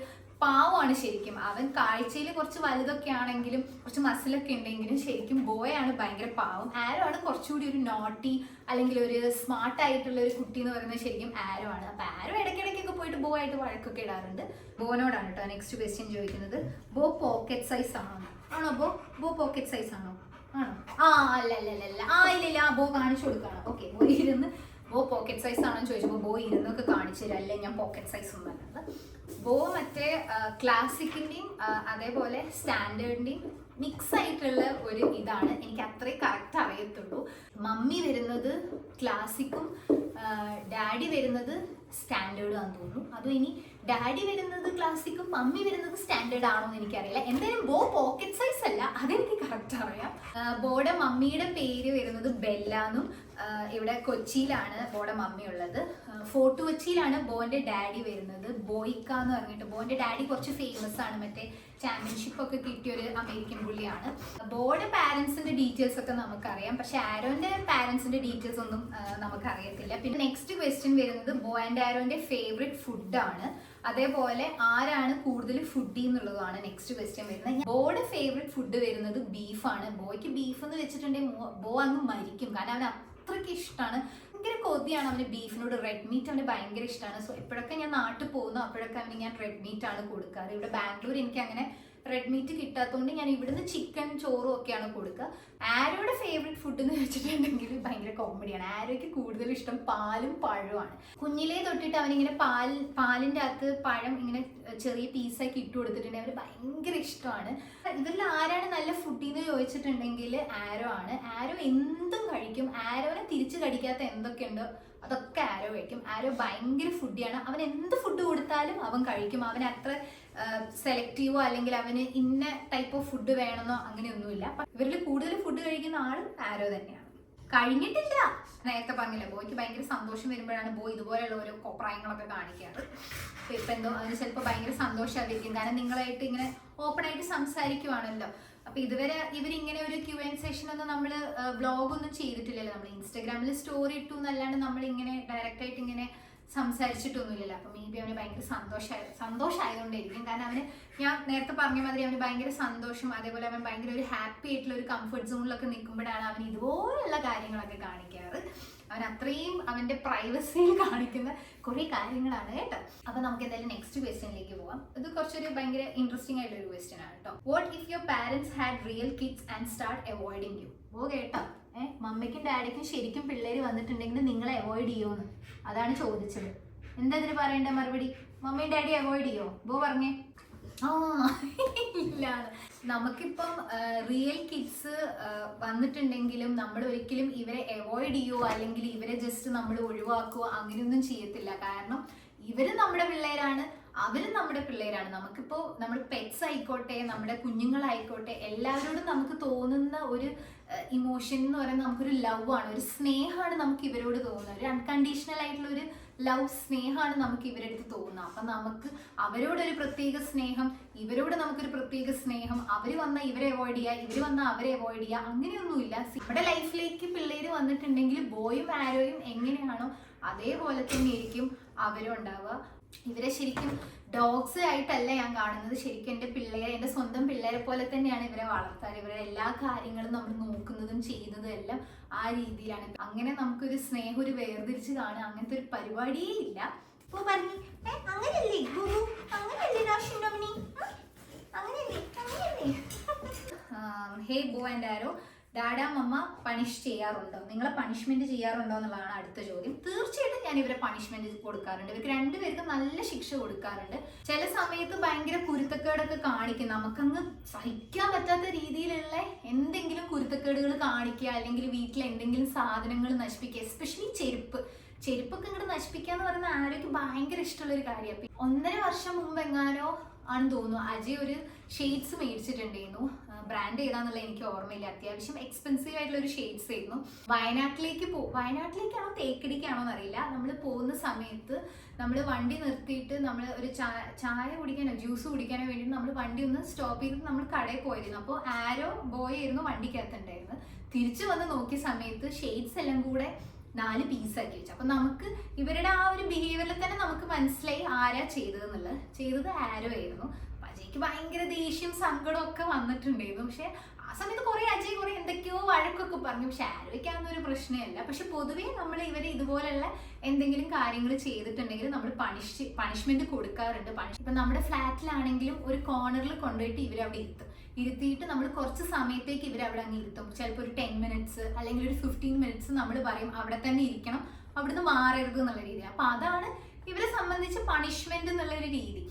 പാവമാണ് ശരിക്കും. അവൻ കാഴ്ചയിൽ കുറച്ച് വലുതൊക്കെ ആണെങ്കിലും കുറച്ച് മസിലൊക്കെ ഉണ്ടെങ്കിലും ശരിക്കും ബോയാണ് ഭയങ്കര പാവം. ആരോ ആണ് കുറച്ചുകൂടി ഒരു നോട്ടി അല്ലെങ്കിൽ ഒരു സ്മാർട്ട് ആയിട്ടുള്ള ഒരു കുട്ടി എന്ന് പറയുന്നത് ശരിക്കും ആരോ ആണ്. അപ്പൊ ആരോ ഇടയ്ക്കിടയ്ക്കൊക്കെ പോയിട്ട് ബോ ആയിട്ട് വഴക്കൊക്കെ ഇടാറുണ്ട്. ബോനോടാണ് കേട്ടോ നെക്സ്റ്റ് ക്വസ്റ്റ്യൻ ചോദിക്കുന്നത്. ബോ പോക്കറ്റ് സൈസ് ആണോ? ബോ പോക്കറ്റ് സൈസ് ആണോ? അല്ല ഇല്ല ബോ കാണിച്ചു കൊടുക്കണം. ഓക്കെ, ബോ പോക്കറ്റ് സൈസ് ആണോ ചോദിച്ചപ്പോൾ ബോ ഇരുന്നൊക്കെ കാണിച്ചു തരാം. അല്ലേ ഞാൻ പോക്കറ്റ് സൈസ് ഒന്നും അല്ലത്. ബോ മറ്റേ ക്ലാസിക്കിന്റെയും അതേപോലെ സ്റ്റാൻഡേർഡിന്റെയും മിക്സ് ആയിട്ടുള്ള ഒരു ഇതാണ്. എനിക്ക് അത്രേ കറക്റ്റ് അറിയത്തുള്ളൂ. മമ്മി വരുന്നത് ക്ലാസിക്കും ഡാഡി വരുന്നത് സ്റ്റാൻഡേർഡും ആണെന്ന് തോന്നുന്നു. അതും ഇനി ഡാഡി വരുന്നത് ക്ലാസിക്കും മമ്മി വരുന്നത് സ്റ്റാൻഡേർഡ് ആണോ എന്ന് എനിക്കറിയില്ല. എന്തായാലും ബോ പോക്കറ്റ് സൈസ് അല്ല, അതെനിക്ക് കറക്റ്റ് അറിയാം. ബോയുടെ മമ്മിയുടെ പേര് വരുന്നത് ബെല്ലാന്നും. ഇവിടെ കൊച്ചിയിലാണ് ബോയുടെ മമ്മി ഉള്ളത്. ഫോർട്ട് കൊച്ചിയിലാണ് ബോന്റെ ഡാഡി വരുന്നത്, ബോയിക്ക എന്ന് പറഞ്ഞിട്ട്. ബോന്റെ ഡാഡി കുറച്ച് ഫേമസ് ആണ്, മറ്റേ ചാമ്പ്യൻഷിപ്പ് ഒക്കെ കിട്ടിയ ഒരു അമേരിക്കൻ പുള്ളിയാണ്. ബോയുടെ പാരന്റ്സിന്റെ ഡീറ്റെയിൽസ് ഒക്കെ നമുക്കറിയാം, പക്ഷെ ആരോന്റെ പാരന്റ്സിന്റെ ഡീറ്റെയിൽസ് ഒന്നും നമുക്കറിയത്തില്ല. പിന്നെ നെക്സ്റ്റ് ക്വസ്റ്റ്യൻ വരുന്നത് ബോ ആൻഡ് ആരോന്റെ ഫേവറേറ്റ് ഫുഡാണ്. അതേപോലെ ആരാണ് കൂടുതൽ ഫുഡി എന്നുള്ളതാണ് നെക്സ്റ്റ് ക്വസ്റ്റ്യൻ വരുന്നത്. ബോയുടെ ഫേവറേറ്റ് ഫുഡ് വരുന്നത് ബീഫാണ്. ബോയ്ക്ക് ബീഫ് എന്ന് വെച്ചിട്ടുണ്ടെങ്കിൽ ബോ അങ്ങ് മരിക്കും. കാരണം അവന് അത്രയ്ക്ക് ഇഷ്ടമാണ്, ഭയങ്കര കൊതിയാണ് അവന് ബീഫിനോട്. റെഡ് മീറ്റ് അവന് ഭയങ്കര ഇഷ്ടമാണ്. സോ എപ്പോഴൊക്കെ ഞാൻ നാട്ടിൽ പോകുന്നു അപ്പോഴൊക്കെ അവന് ഞാൻ റെഡ് മീറ്റ് ആണ് കൊടുക്കാറ്. ഇവിടെ ബാംഗ്ലൂർ എനിക്ക് അങ്ങനെ റെഡ് മീറ്റ് കിട്ടാത്തതുകൊണ്ട് ഞാൻ ഇവിടുന്ന് ചിക്കൻ ചോറും ഒക്കെയാണ് കൊടുക്കുക. ആരോയുടെ ഫേവറേറ്റ് ഫുഡ് എന്ന് വെച്ചിട്ടുണ്ടെങ്കിൽ ഭയങ്കര കോമഡിയാണ്. ആരോയ്ക്ക് കൂടുതൽ ഇഷ്ടം പാലും പഴവുമാണ്. കുഞ്ഞിലേ തൊട്ടിട്ട് അവനിങ്ങനെ പാലിൻ്റെ അകത്ത് പഴം ഇങ്ങനെ ചെറിയ പീസാക്കി ഇട്ട് കൊടുത്തിട്ടുണ്ടെങ്കിൽ അവന് ഭയങ്കര ഇഷ്ടമാണ്. ഇവരിൽ ആരാണ് നല്ല ഫുഡി എന്ന് ചോദിച്ചിട്ടുണ്ടെങ്കിൽ ആരോ ആണ്. ആരോ എന്തും കഴിക്കും. ആരോനെ തിരിച്ചു കടിക്കാത്ത എന്തൊക്കെയുണ്ടോ അതൊക്കെ ആരോ കഴിക്കും. ആരോ ഭയങ്കര ഫുഡിയാണ്. അവൻ എന്ത് ഫുഡ് കൊടുത്താലും അവൻ കഴിക്കും. അവൻ അത്ര സെലക്റ്റീവോ അല്ലെങ്കിൽ അവന് ഇന്ന ടൈപ്പ് ഓഫ് ഫുഡ് വേണമെന്നോ അങ്ങനെയൊന്നുമില്ല. ഇവരിൽ കൂടുതൽ ഫുഡ് കഴിക്കുന്ന ആളും ആരോ തന്നെയാണ്. കഴിഞ്ഞിട്ടില്ല, നേരത്തെ പറഞ്ഞില്ല, ബോയ്ക്ക് ഭയങ്കര സന്തോഷം വരുമ്പോഴാണ് ബോ ഇതുപോലെയുള്ള ഓരോ കോപ്രായങ്ങളൊക്കെ കാണിക്കാറ്. അപ്പൊ ഇപ്പൊ എന്തോ അതിന് ചിലപ്പോൾ ഭയങ്കര സന്തോഷമായിരിക്കും, കാരണം നിങ്ങളായിട്ട് ഇങ്ങനെ ഓപ്പൺ ആയിട്ട് സംസാരിക്കുവാണല്ലോ. അപ്പൊ ഇതുവരെ ഇവരിങ്ങനെ ഒരു Q&A സെഷൻ ഒന്നും നമ്മൾ വ്ളോഗ് ഒന്നും ചെയ്തിട്ടില്ലല്ലോ. നമ്മൾ ഇൻസ്റ്റാഗ്രാമിൽ സ്റ്റോറി ഇട്ടു എന്നല്ലാണ്ട് നമ്മൾ ഇങ്ങനെ ഡയറക്റ്റ് ആയിട്ട് ഇങ്ങനെ സംസാരിച്ചിട്ടൊന്നുമില്ലല്ലോ. അപ്പം മേ ബി അവന് ഭയങ്കര സന്തോഷമായതുകൊണ്ടായിരിക്കും. കാരണം അവന് ഞാൻ നേരത്തെ പറഞ്ഞ മാതിരി അവന് ഭയങ്കര സന്തോഷം, അതേപോലെ അവൻ ഭയങ്കര ഒരു ഹാപ്പി ആയിട്ടുള്ള ഒരു കംഫർട്ട് സോണിലൊക്കെ നിൽക്കുമ്പോഴാണ് അവൻ ഇതുപോലുള്ള കാര്യങ്ങളൊക്കെ കാണിക്കാറ്. അവൻ അത്രയും അവന്റെ പ്രൈവസിയിൽ കാണിക്കുന്ന കുറെ കാര്യങ്ങളാണ് കേട്ടോ. അപ്പൊ നമുക്ക് എന്തായാലും നെക്സ്റ്റ് ക്വസ്റ്റ്യനിലേക്ക് പോവാം. ഇത് കുറച്ചൊരു ഭയങ്കര ഇൻട്രസ്റ്റിംഗ് ആയിട്ടുള്ള ഒരു ക്വസ്റ്റ്യൻ ആണ് കേട്ടോ. What if your parents had real kids and start avoiding you? ഓ കേട്ടോ, മമ്മിക്കും ഡാഡിക്കും ശരിക്കും പിള്ളേര് വന്നിട്ടുണ്ടെങ്കിൽ നിങ്ങളെ അവോയ്ഡ് ചെയ്യുമോന്ന് അതാണ് ചോദിച്ചത്. എന്താ ഇതിന് പറയേണ്ട മറുപടി? മമ്മിയും ഡാഡി അവോയ്ഡ് ചെയ്യോ? ബോ പറഞ്ഞേ. ഇല്ല, നമുക്കിപ്പം റിയൽ കിഡ്സ് വന്നിട്ടുണ്ടെങ്കിലും നമ്മൾ ഒരിക്കലും ഇവരെ അവോയ്ഡ് ചെയ്യുവോ അല്ലെങ്കിൽ ഇവരെ ജസ്റ്റ് നമ്മൾ ഒഴിവാക്കുവോ അങ്ങനെയൊന്നും ചെയ്യത്തില്ല. കാരണം ഇവര് നമ്മുടെ പിള്ളേരാണ്, അവരും നമ്മുടെ പിള്ളേരാണ്. നമുക്കിപ്പോ നമ്മൾ പെറ്റ്സ് ആയിക്കോട്ടെ, നമ്മുടെ കുഞ്ഞുങ്ങളായിക്കോട്ടെ, എല്ലാവരോടും നമുക്ക് തോന്നുന്ന ഒരു ഇമോഷൻ എന്ന് പറയുന്നത് നമുക്കൊരു ലവ് ആണ്, ഒരു സ്നേഹമാണ് നമുക്ക് ഇവരോട് തോന്നുന്നത്. ഒരു അൺകണ്ടീഷണൽ ആയിട്ടുള്ള ഒരു ലവ്, സ്നേഹമാണ് നമുക്ക് ഇവരെടുത്ത് തോന്നുന്നത്. അപ്പൊ നമുക്ക് അവരോടൊരു പ്രത്യേക സ്നേഹം, ഇവരോട് നമുക്കൊരു പ്രത്യേക സ്നേഹം, അവര് വന്നാൽ ഇവരെ അവോയ്ഡ് ചെയ്യുക, ഇവര് വന്നാൽ അവരെ അവോയ്ഡ് ചെയ്യുക, അങ്ങനെയൊന്നുമില്ല. നമ്മുടെ ലൈഫിലേക്ക് പിള്ളേര് വന്നിട്ടുണ്ടെങ്കിൽ ബോയും ആരോയും എങ്ങനെയാണോ അതേപോലെ തന്നെ ആയിരിക്കും അവരും ഉണ്ടാവുക. ഇവരെ ശരിക്കും ഡോഗ്സ് ആയിട്ടല്ല ഞാൻ കാണുന്നത്. ശരിക്കും എൻ്റെ പിള്ളേരെ, എൻ്റെ സ്വന്തം പിള്ളേരെ പോലെ തന്നെയാണ് ഇവരെ വളർത്താറ്. ഇവരെ എല്ലാ കാര്യങ്ങളും നമ്മൾ നോക്കുന്നതും ചെയ്യുന്നതും എല്ലാം ആ രീതിയിലാണ്. അങ്ങനെ നമുക്കൊരു സ്നേഹം, ഒരു വേർതിരിച്ച് കാണുക അങ്ങനത്തെ ഒരു പരിപാടിയേ ഇല്ല. ഇപ്പൊ പറഞ്ഞു അങ്ങനെയല്ലേ ഗുരു, അങ്ങനെയല്ലേ രാഷ്ട്രീയ, അങ്ങനെയല്ലേ. ഹേ ബോ ആൻഡ് ആരോ, ഡാഡാ മമ്മ പണിഷ് ചെയ്യാറുണ്ടോ? നിങ്ങളെ പണിഷ്മെന്റ് ചെയ്യാറുണ്ടോ എന്നുള്ളതാണ് അടുത്ത ചോദ്യം. തീർച്ചയായിട്ടും ഞാൻ ഇവരെ പണിഷ്മെന്റ് കൊടുക്കാറുണ്ട്. ഇവർക്ക് രണ്ടുപേർക്കും നല്ല ശിക്ഷ കൊടുക്കാറുണ്ട്. ചില സമയത്ത് ഭയങ്കര കുരുത്തക്കേടൊക്കെ കാണിക്കും, നമുക്കങ്ങ് സഹിക്കാൻ പറ്റാത്ത രീതിയിലുള്ള എന്തെങ്കിലും കുരുത്തക്കേടുകൾ കാണിക്കുക, അല്ലെങ്കിൽ വീട്ടിൽ എന്തെങ്കിലും സാധനങ്ങൾ നശിപ്പിക്കുക, എസ്പെഷ്യലി ചെരുപ്പൊക്കെ ഇങ്ങോട്ട് നശിപ്പിക്കുക എന്ന് പറയുന്ന ആരോഗ്യ ഭയങ്കര ഇഷ്ടമുള്ള ഒരു കാര്യമാണ്. 1.5 വർഷം മുമ്പ് എങ്ങാനോ ആണെന്ന് തോന്നുന്നു അജയ് ഒരു ഷെയ്ഡ്സ് മേടിച്ചിട്ടുണ്ടായിരുന്നു. ബ്രാൻഡ് ഏതാന്നുള്ള എനിക്ക് ഓർമ്മയില്ല. അത്യാവശ്യം എക്സ്പെൻസീവ് ആയിട്ടുള്ള ഒരു ഷെയ്ഡ്സ് ആയിരുന്നു. വയനാട്ടിലേക്കാണോ തേക്കടിക്കാണോ എന്നറിയില്ല. നമ്മൾ പോകുന്ന സമയത്ത് നമ്മൾ വണ്ടി നിർത്തിയിട്ട് നമ്മൾ ഒരു ചായ കുടിക്കാനോ ജ്യൂസ് കുടിക്കാനോ വേണ്ടി നമ്മൾ വണ്ടി ഒന്ന് സ്റ്റോപ്പ് ചെയ്തിട്ട് നമ്മൾ കടയിൽ പോയിരുന്നു. അപ്പോൾ ആരോ ബോയ് ആയിരുന്നു വണ്ടിക്കകത്തുണ്ടായിരുന്നു. തിരിച്ചു വന്ന് നോക്കിയ സമയത്ത് ഷെയ്ഡ്സ് എല്ലാം കൂടെ 4 പീസാക്കി വെച്ചു. അപ്പൊ നമുക്ക് ഇവരുടെ ആ ഒരു ബിഹേവിയറിൽ തന്നെ നമുക്ക് മനസ്സിലായി ആരാ ചെയ്തത് ആരോ ആയിരുന്നു. അജയ്ക്ക് ഭയങ്കര ദേഷ്യം സങ്കടം ഒക്കെ വന്നിട്ടുണ്ടായിരുന്നു. പക്ഷെ ആ സമയത്ത് അജയ് കുറെ എന്തൊക്കെയോ വഴക്കൊക്കെ പറഞ്ഞു. പക്ഷെ ആരോയ്ക്കാവുന്ന ഒരു പ്രശ്നമല്ല. പക്ഷെ പൊതുവേ നമ്മൾ ഇവർ ഇതുപോലുള്ള എന്തെങ്കിലും കാര്യങ്ങൾ ചെയ്തിട്ടുണ്ടെങ്കിൽ നമ്മൾ പണിഷ്മെന്റ് കൊടുക്കാറുണ്ട്. ഇപ്പൊ നമ്മുടെ ഫ്ലാറ്റിലാണെങ്കിലും ഒരു കോർണറിൽ കൊണ്ടുപോയിട്ട് ഇവരവിടെ ഇരുത്തിയിട്ട് നമ്മൾ കുറച്ച് സമയത്തേക്ക് ഇവരവിടെ അങ്ങ് ഇരുത്തും. ചിലപ്പോൾ ഒരു 10 മിനിറ്റ്സ് അല്ലെങ്കിൽ ഒരു 15 മിനിറ്റ്സ് നമ്മൾ പറയും അവിടെ തന്നെ ഇരിക്കണം, അവിടുന്ന് മാറരുത് എന്നുള്ള രീതി. അപ്പൊ അതാണ് ഇവരെ സംബന്ധിച്ച് പണിഷ്മെന്റ് എന്നുള്ള ഒരു രീതി.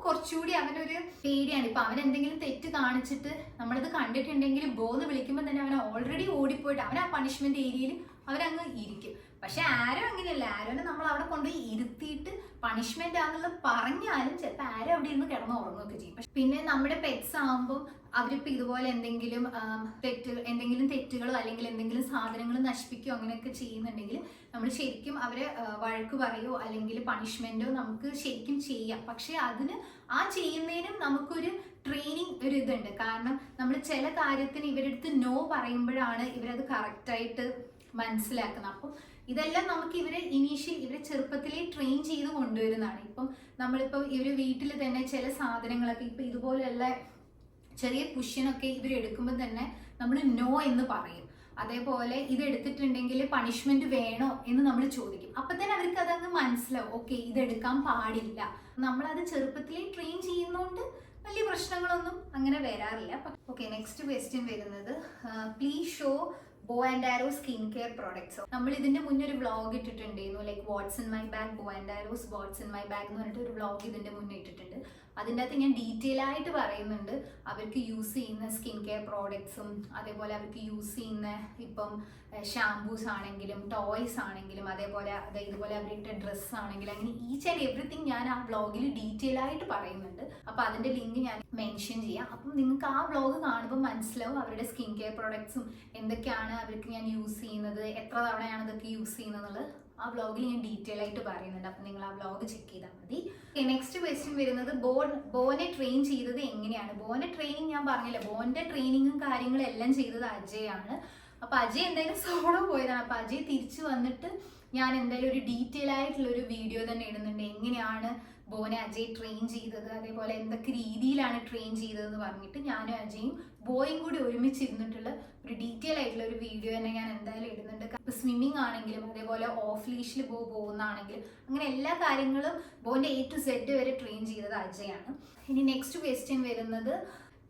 കുറച്ചുകൂടി അവനൊരു പേടിയാണ്. ഇപ്പൊ അവൻ എന്തെങ്കിലും തെറ്റ് കാണിച്ചിട്ട് നമ്മളത് കണ്ടിട്ടുണ്ടെങ്കിൽ എന്ന് വിളിക്കുമ്പോൾ തന്നെ അവൻ ഓൾറെഡി ഓടിപ്പോയിട്ട് അവൻ ആ പണിഷ്മെന്റ് ഏരിയയിൽ അവരങ്ങ് ഇരിക്കും. പക്ഷെ ആരോ അങ്ങനെയല്ല. ആരോനെ നമ്മൾ അവിടെ കൊണ്ടുപോയി ഇരുത്തിയിട്ട് പണിഷ്മെന്റ് ആണെന്നുള്ളത് പറഞ്ഞാലും ചിലപ്പോൾ ആരോ അവിടെ ഇരുന്ന് കിടന്ന് ഉറങ്ങുകയൊക്കെ ചെയ്യും. പിന്നെ നമ്മുടെ പെറ്റ്സ് ആകുമ്പോൾ അവരിപ്പോ ഇതുപോലെ എന്തെങ്കിലും തെറ്റുകളോ അല്ലെങ്കിൽ എന്തെങ്കിലും സാധനങ്ങൾ നശിപ്പിക്കുകയോ അങ്ങനെയൊക്കെ ചെയ്യുന്നുണ്ടെങ്കിൽ നമ്മൾ ശരിക്കും അവരെ വഴക്ക് പറയോ അല്ലെങ്കിൽ പണിഷ്മെന്റോ നമുക്ക് ശരിക്കും ചെയ്യാം. പക്ഷെ അതിന് ആ ചെയ്യുന്നതിനും നമുക്കൊരു ട്രെയിനിങ് ഒരു ഇതുണ്ട്. കാരണം നമ്മൾ ചില കാര്യത്തിന് ഇവരെടുത്ത് നോ പറയുമ്പോഴാണ് ഇവരത് കറക്റ്റായിട്ട് മനസ്സിലാക്കുന്നത്. അപ്പം ഇതെല്ലാം നമുക്ക് ഇവരെ ചെറുപ്പത്തിലേ ട്രെയിൻ ചെയ്ത് കൊണ്ടുവരുന്നതാണ്. ഇപ്പം നമ്മളിപ്പോൾ ഇവര് വീട്ടിൽ തന്നെ ചില സാധനങ്ങളൊക്കെ ഇപ്പൊ ഇതുപോലെയുള്ള ചെറിയ കുഷ്യനൊക്കെ ഇവരെടുക്കുമ്പോൾ തന്നെ നമ്മൾ നോ എന്ന് പറയും. അതേപോലെ ഇത് എടുത്തിട്ടുണ്ടെങ്കിൽ പണിഷ്മെന്റ് വേണോ എന്ന് നമ്മൾ ചോദിക്കും. അപ്പൊ തന്നെ അവർക്ക് അതങ്ങ് മനസ്സിലാവും, ഓക്കെ ഇതെടുക്കാൻ പാടില്ല. നമ്മളത് ചെറുപ്പത്തിലേ ട്രെയിൻ ചെയ്യുന്നോണ്ട് വലിയ പ്രശ്നങ്ങളൊന്നും അങ്ങനെ വരാറില്ല. ഓക്കെ, നെക്സ്റ്റ് ക്വസ്റ്റ്യൻ വരുന്നത് പ്ലീസ് ഷോ ബോ and arrow skin care products. നമ്മൾ ഇതിന്റെ മുന്നേ ഒരു വ്ളോഗ് ഇട്ടിട്ടുണ്ടായിരുന്നു, like what's in my bag, bow and arrows what's in my bag എന്ന് പറഞ്ഞിട്ട് ഒരു വ്ളോഗ് ഇതിന്റെ മുന്നേ ഇട്ടിട്ടുണ്ട്. അതിൻ്റെ അകത്ത് ഞാൻ ഡീറ്റെയിൽ ആയിട്ട് പറയുന്നുണ്ട് അവർക്ക് യൂസ് ചെയ്യുന്ന സ്കിൻ കെയർ പ്രോഡക്ട്സും അതേപോലെ അവർക്ക് യൂസ് ചെയ്യുന്ന ഇപ്പം ഷാംപൂസ് ആണെങ്കിലും ടോയ്സ് ആണെങ്കിലും അതേപോലെ ഇതുപോലെ അവരിട്ട ഡ്രസ്സ് ആണെങ്കിലും അങ്ങനെ ഈച്ച് ആൻഡ് എവറിത്തിങ് ഞാൻ ആ വ്ളോഗിൽ ഡീറ്റെയിൽ ആയിട്ട് പറയുന്നുണ്ട്. അപ്പോൾ അതിൻ്റെ ലിങ്ക് ഞാൻ മെൻഷൻ ചെയ്യാം. അപ്പം നിങ്ങൾക്ക് ആ വ്ളോഗ് കാണുമ്പോൾ മനസ്സിലാവും അവരുടെ സ്കിൻ കെയർ പ്രോഡക്ട്സും എന്തൊക്കെയാണ് അവർക്ക് ഞാൻ യൂസ് ചെയ്യുന്നത്, എത്ര തവണയാണ് ഇതൊക്കെ യൂസ് ചെയ്യുന്നത് ആ വ്ളോഗിൽ ഞാൻ ഡീറ്റെയിൽ ആയിട്ട് പറയുന്നുണ്ട്. അപ്പം നിങ്ങൾ ആ വ്ളോഗ് ചെക്ക് ചെയ്താൽ മതി. നെക്സ്റ്റ് ക്വസ്റ്റ്യൻ വരുന്നത് ബോനെ ട്രെയിൻ ചെയ്തത് എങ്ങനെയാണ്? ബോനെ ട്രെയിനിങ് ഞാൻ പറഞ്ഞില്ല, ബോന്റെ ട്രെയിനിങ്ങും കാര്യങ്ങളും എല്ലാം ചെയ്തത് അജയാണ്. അപ്പൊ അജയ് എന്തായാലും സോളോ പോയതാണ്. അപ്പൊ അജയ് തിരിച്ചു വന്നിട്ട് ഞാൻ എന്തായാലും ഒരു ഡീറ്റെയിൽ ആയിട്ടുള്ള ഒരു വീഡിയോ തന്നെ ഇടുന്നുണ്ട്, എങ്ങനെയാണ് ബോനെ അജയ് ട്രെയിൻ ചെയ്തത്, അതേപോലെ എന്തൊക്കെ രീതിയിലാണ് ട്രെയിൻ ചെയ്തതെന്ന് പറഞ്ഞിട്ട് ഞാനും അജയും ബോയും കൂടി ഒരുമിച്ചിരുന്നിട്ടുള്ള ഒരു ഡീറ്റെയിൽ ആയിട്ടുള്ള ഒരു വീഡിയോ തന്നെ ഞാൻ എന്തായാലും ഇടുന്നുണ്ട്. ഇപ്പൊ സ്വിമ്മിങ് ആണെങ്കിലും അതേപോലെ ഓഫ് ലീഷിൽ പോകുന്നതാണെങ്കിലും അങ്ങനെ എല്ലാ കാര്യങ്ങളും ബോന്റെ A to Z വരെ ട്രെയിൻ ചെയ്തത് അജയാണ്. ഇനി നെക്സ്റ്റ് ക്വസ്റ്റ്യൻ വരുന്നത്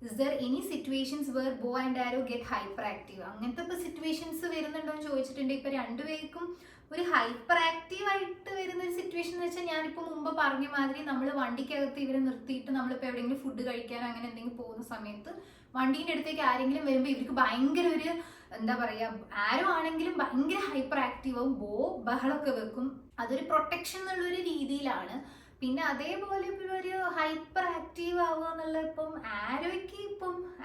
is there any situations where bow and arrow get hyperactive? അങ്ങനത്തെ ഇപ്പൊ സിറ്റുവേഷൻസ് വരുന്നുണ്ടോ എന്ന് ചോദിച്ചിട്ടുണ്ട്. ഇപ്പൊ രണ്ടുപേർക്കും ഒരു ഹൈപ്പർ ആക്റ്റീവ് ആയിട്ട് വരുന്ന ഒരു സിറ്റുവേഷൻ എന്ന് വെച്ചാൽ ഞാനിപ്പോൾ മുമ്പ് പറഞ്ഞ മാതിരി നമ്മൾ വണ്ടിക്കകത്ത് ഇവരെ നിർത്തിയിട്ട് നമ്മളിപ്പോൾ എവിടെയെങ്കിലും ഫുഡ് കഴിക്കാൻ അങ്ങനെ എന്തെങ്കിലും പോകുന്ന സമയത്ത് വണ്ടീൻ്റെ അടുത്തേക്ക് ആരെങ്കിലും വരുമ്പോൾ ഇവർക്ക് ഭയങ്കര ഒരു എന്താ പറയുക, ആരോ ആണെങ്കിലും ഭയങ്കര ഹൈപ്പർ ആക്റ്റീവ് ആവും, ബഹളമൊക്കെ വെക്കും. അതൊരു പ്രൊട്ടക്ഷൻ എന്നുള്ളൊരു രീതിയിലാണ്. പിന്നെ അതേപോലെ ഇപ്പോൾ ഒരു ഹൈപ്പർ ആക്റ്റീവ് ആവുക എന്നുള്ള ഇപ്പം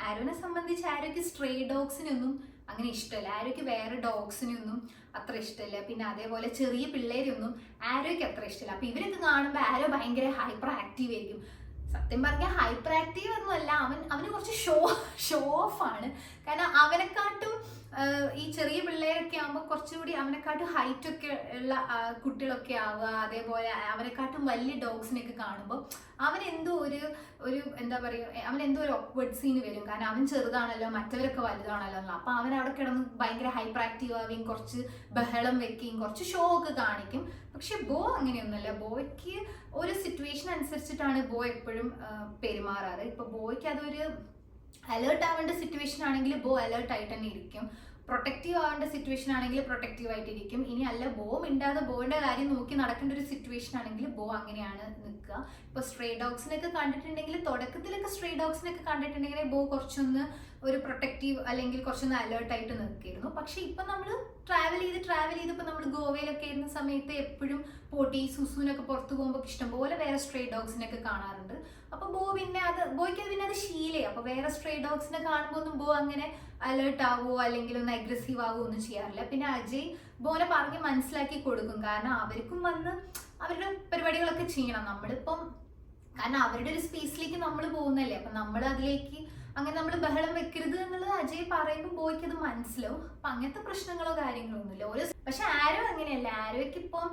ആരോനെ സംബന്ധിച്ച് ആരോയ്ക്ക് സ്ട്രേ ഡോഗ്സിനൊന്നും അങ്ങനെ ഇഷ്ടമല്ല, ആരോയ്ക്ക് വേറെ ഡോഗ്സിനൊന്നും അത്ര ഇഷ്ടമല്ല. പിന്നെ അതേപോലെ ചെറിയ പിള്ളേരൊന്നും ആരോയ്ക്ക് അത്ര ഇഷ്ടമല്ല. അപ്പൊ ഇവരൊക്കെ കാണുമ്പോൾ ആരോ ഭയങ്കര ഹൈപ്പർ ആക്റ്റീവ് ആയിരിക്കും. സത്യം പറഞ്ഞാൽ ഹൈപ്പർ ആക്റ്റീവ് ഒന്നുമല്ല, അവന് കുറച്ച് ഷോ ഓഫ് ആണ്. കാരണം അവനെക്കാട്ടും ഈ ചെറിയ പിള്ളേരൊക്കെ ആകുമ്പോൾ കുറച്ചുകൂടി അവനെക്കാട്ടും ഹൈറ്റ് ഒക്കെ ഉള്ള കുട്ടികളൊക്കെ ആവുക, അതേപോലെ അവനെക്കാട്ടും വലിയ ഡോഗ്സിനെയൊക്കെ കാണുമ്പോൾ അവനെന്തോ ഒരു എന്താ പറയുക, അവനെന്തോ ഒരു ഓക്വേർഡ് സീന് വരും. കാരണം അവൻ ചെറുതാണല്ലോ, മറ്റവരൊക്കെ വലുതാണല്ലോ. അപ്പൊ അവൻ അവിടെ കിടന്ന് ഭയങ്കര ഹൈപ്പർ ആക്റ്റീവ് ആവുകയും കുറച്ച് ബഹളം വെക്കുകയും കുറച്ച് ഷോ ഒക്കെ കാണിക്കും. പക്ഷെ ബോ അങ്ങനെയൊന്നുമല്ല. ബോയ്ക്ക് ഒരു സിറ്റുവേഷൻ അനുസരിച്ചിട്ടാണ് ബോ എപ്പോഴും പെരുമാറാറ്. ഇപ്പൊ ബോയ്ക്ക് അതൊരു അലേർട്ട് ആവേണ്ട സിറ്റുവേഷൻ ആണെങ്കിൽ ബോ അലേർട്ട് ആയിട്ട് തന്നെ ഇരിക്കും, പ്രൊട്ടക്റ്റീവ് ആവേണ്ട സിറ്റുവേഷൻ ആണെങ്കിൽ പ്രൊട്ടക്റ്റീവ് ആയിട്ടിരിക്കും. ഇനി അല്ല ബോ മിണ്ടാതെ ബോയുടെ കാര്യം നോക്കി നടക്കേണ്ട ഒരു സിറ്റുവേഷൻ ആണെങ്കിൽ ബോ അങ്ങനെയാണ് നിൽക്കുക. ഇപ്പോൾ സ്ട്രേ ഡോഗ്സിനൊക്കെ കണ്ടിട്ടുണ്ടെങ്കിൽ തുടക്കത്തിലൊക്കെ സ്ട്രേ ഡോഗ്സിനൊക്കെ കണ്ടിട്ടുണ്ടെങ്കിൽ ബോ കുറച്ചൊന്ന് ഒരു പ്രൊട്ടക്റ്റീവ് അല്ലെങ്കിൽ കുറച്ചൊന്ന് അലേർട്ടായിട്ട് നിൽക്കുകയായിരുന്നു. പക്ഷെ ഇപ്പം നമ്മൾ ട്രാവൽ ചെയ്ത് ഇപ്പം നമ്മൾ ഗോവയിലൊക്കെ ഇരുന്ന സമയത്ത് എപ്പോഴും പോട്ടി സുസുവിനൊക്കെ പുറത്ത് പോകുമ്പോൾ ഇഷ്ടംപോലെ വേറെ സ്ട്രേ ഡോഗ്സിനൊക്കെ കാണാറുണ്ട്. അപ്പോൾ ബോയ്ക്ക് അത് പിന്നെ അത് ശീലമായി. അപ്പോൾ വേറെ സ്ട്രേ ഡോഗ്സിനെ കാണുമ്പോൾ ഒന്നും ബോ അങ്ങനെ അലേർട്ട് ആവുമോ അല്ലെങ്കിൽ ഒന്ന് അഗ്രസീവ് ആവുമോ ഒന്നും ചെയ്യാറില്ല. പിന്നെ അജയ് ബോനെ പറഞ്ഞ് മനസ്സിലാക്കി കൊടുക്കും. കാരണം അവർക്കും വന്ന് അവരുടെ പരിപാടികളൊക്കെ ചെയ്യണം. നമ്മളിപ്പം കാരണം അവരുടെ ഒരു സ്പേസിലേക്ക് നമ്മൾ പോകുന്നല്ലേ, അപ്പം നമ്മൾ അതിലേക്ക് അങ്ങനെ നമ്മൾ ബഹളം വെക്കരുത് എന്നുള്ളത് അജയ് പറയുമ്പോൾ ബോയ്ക്ക് അത് മനസ്സിലാവും. അപ്പം അങ്ങനത്തെ പ്രശ്നങ്ങളോ കാര്യങ്ങളോ ഒന്നുമില്ല. പക്ഷെ ആരോ അങ്ങനെയല്ല. ആരോയ്ക്ക് ഇപ്പം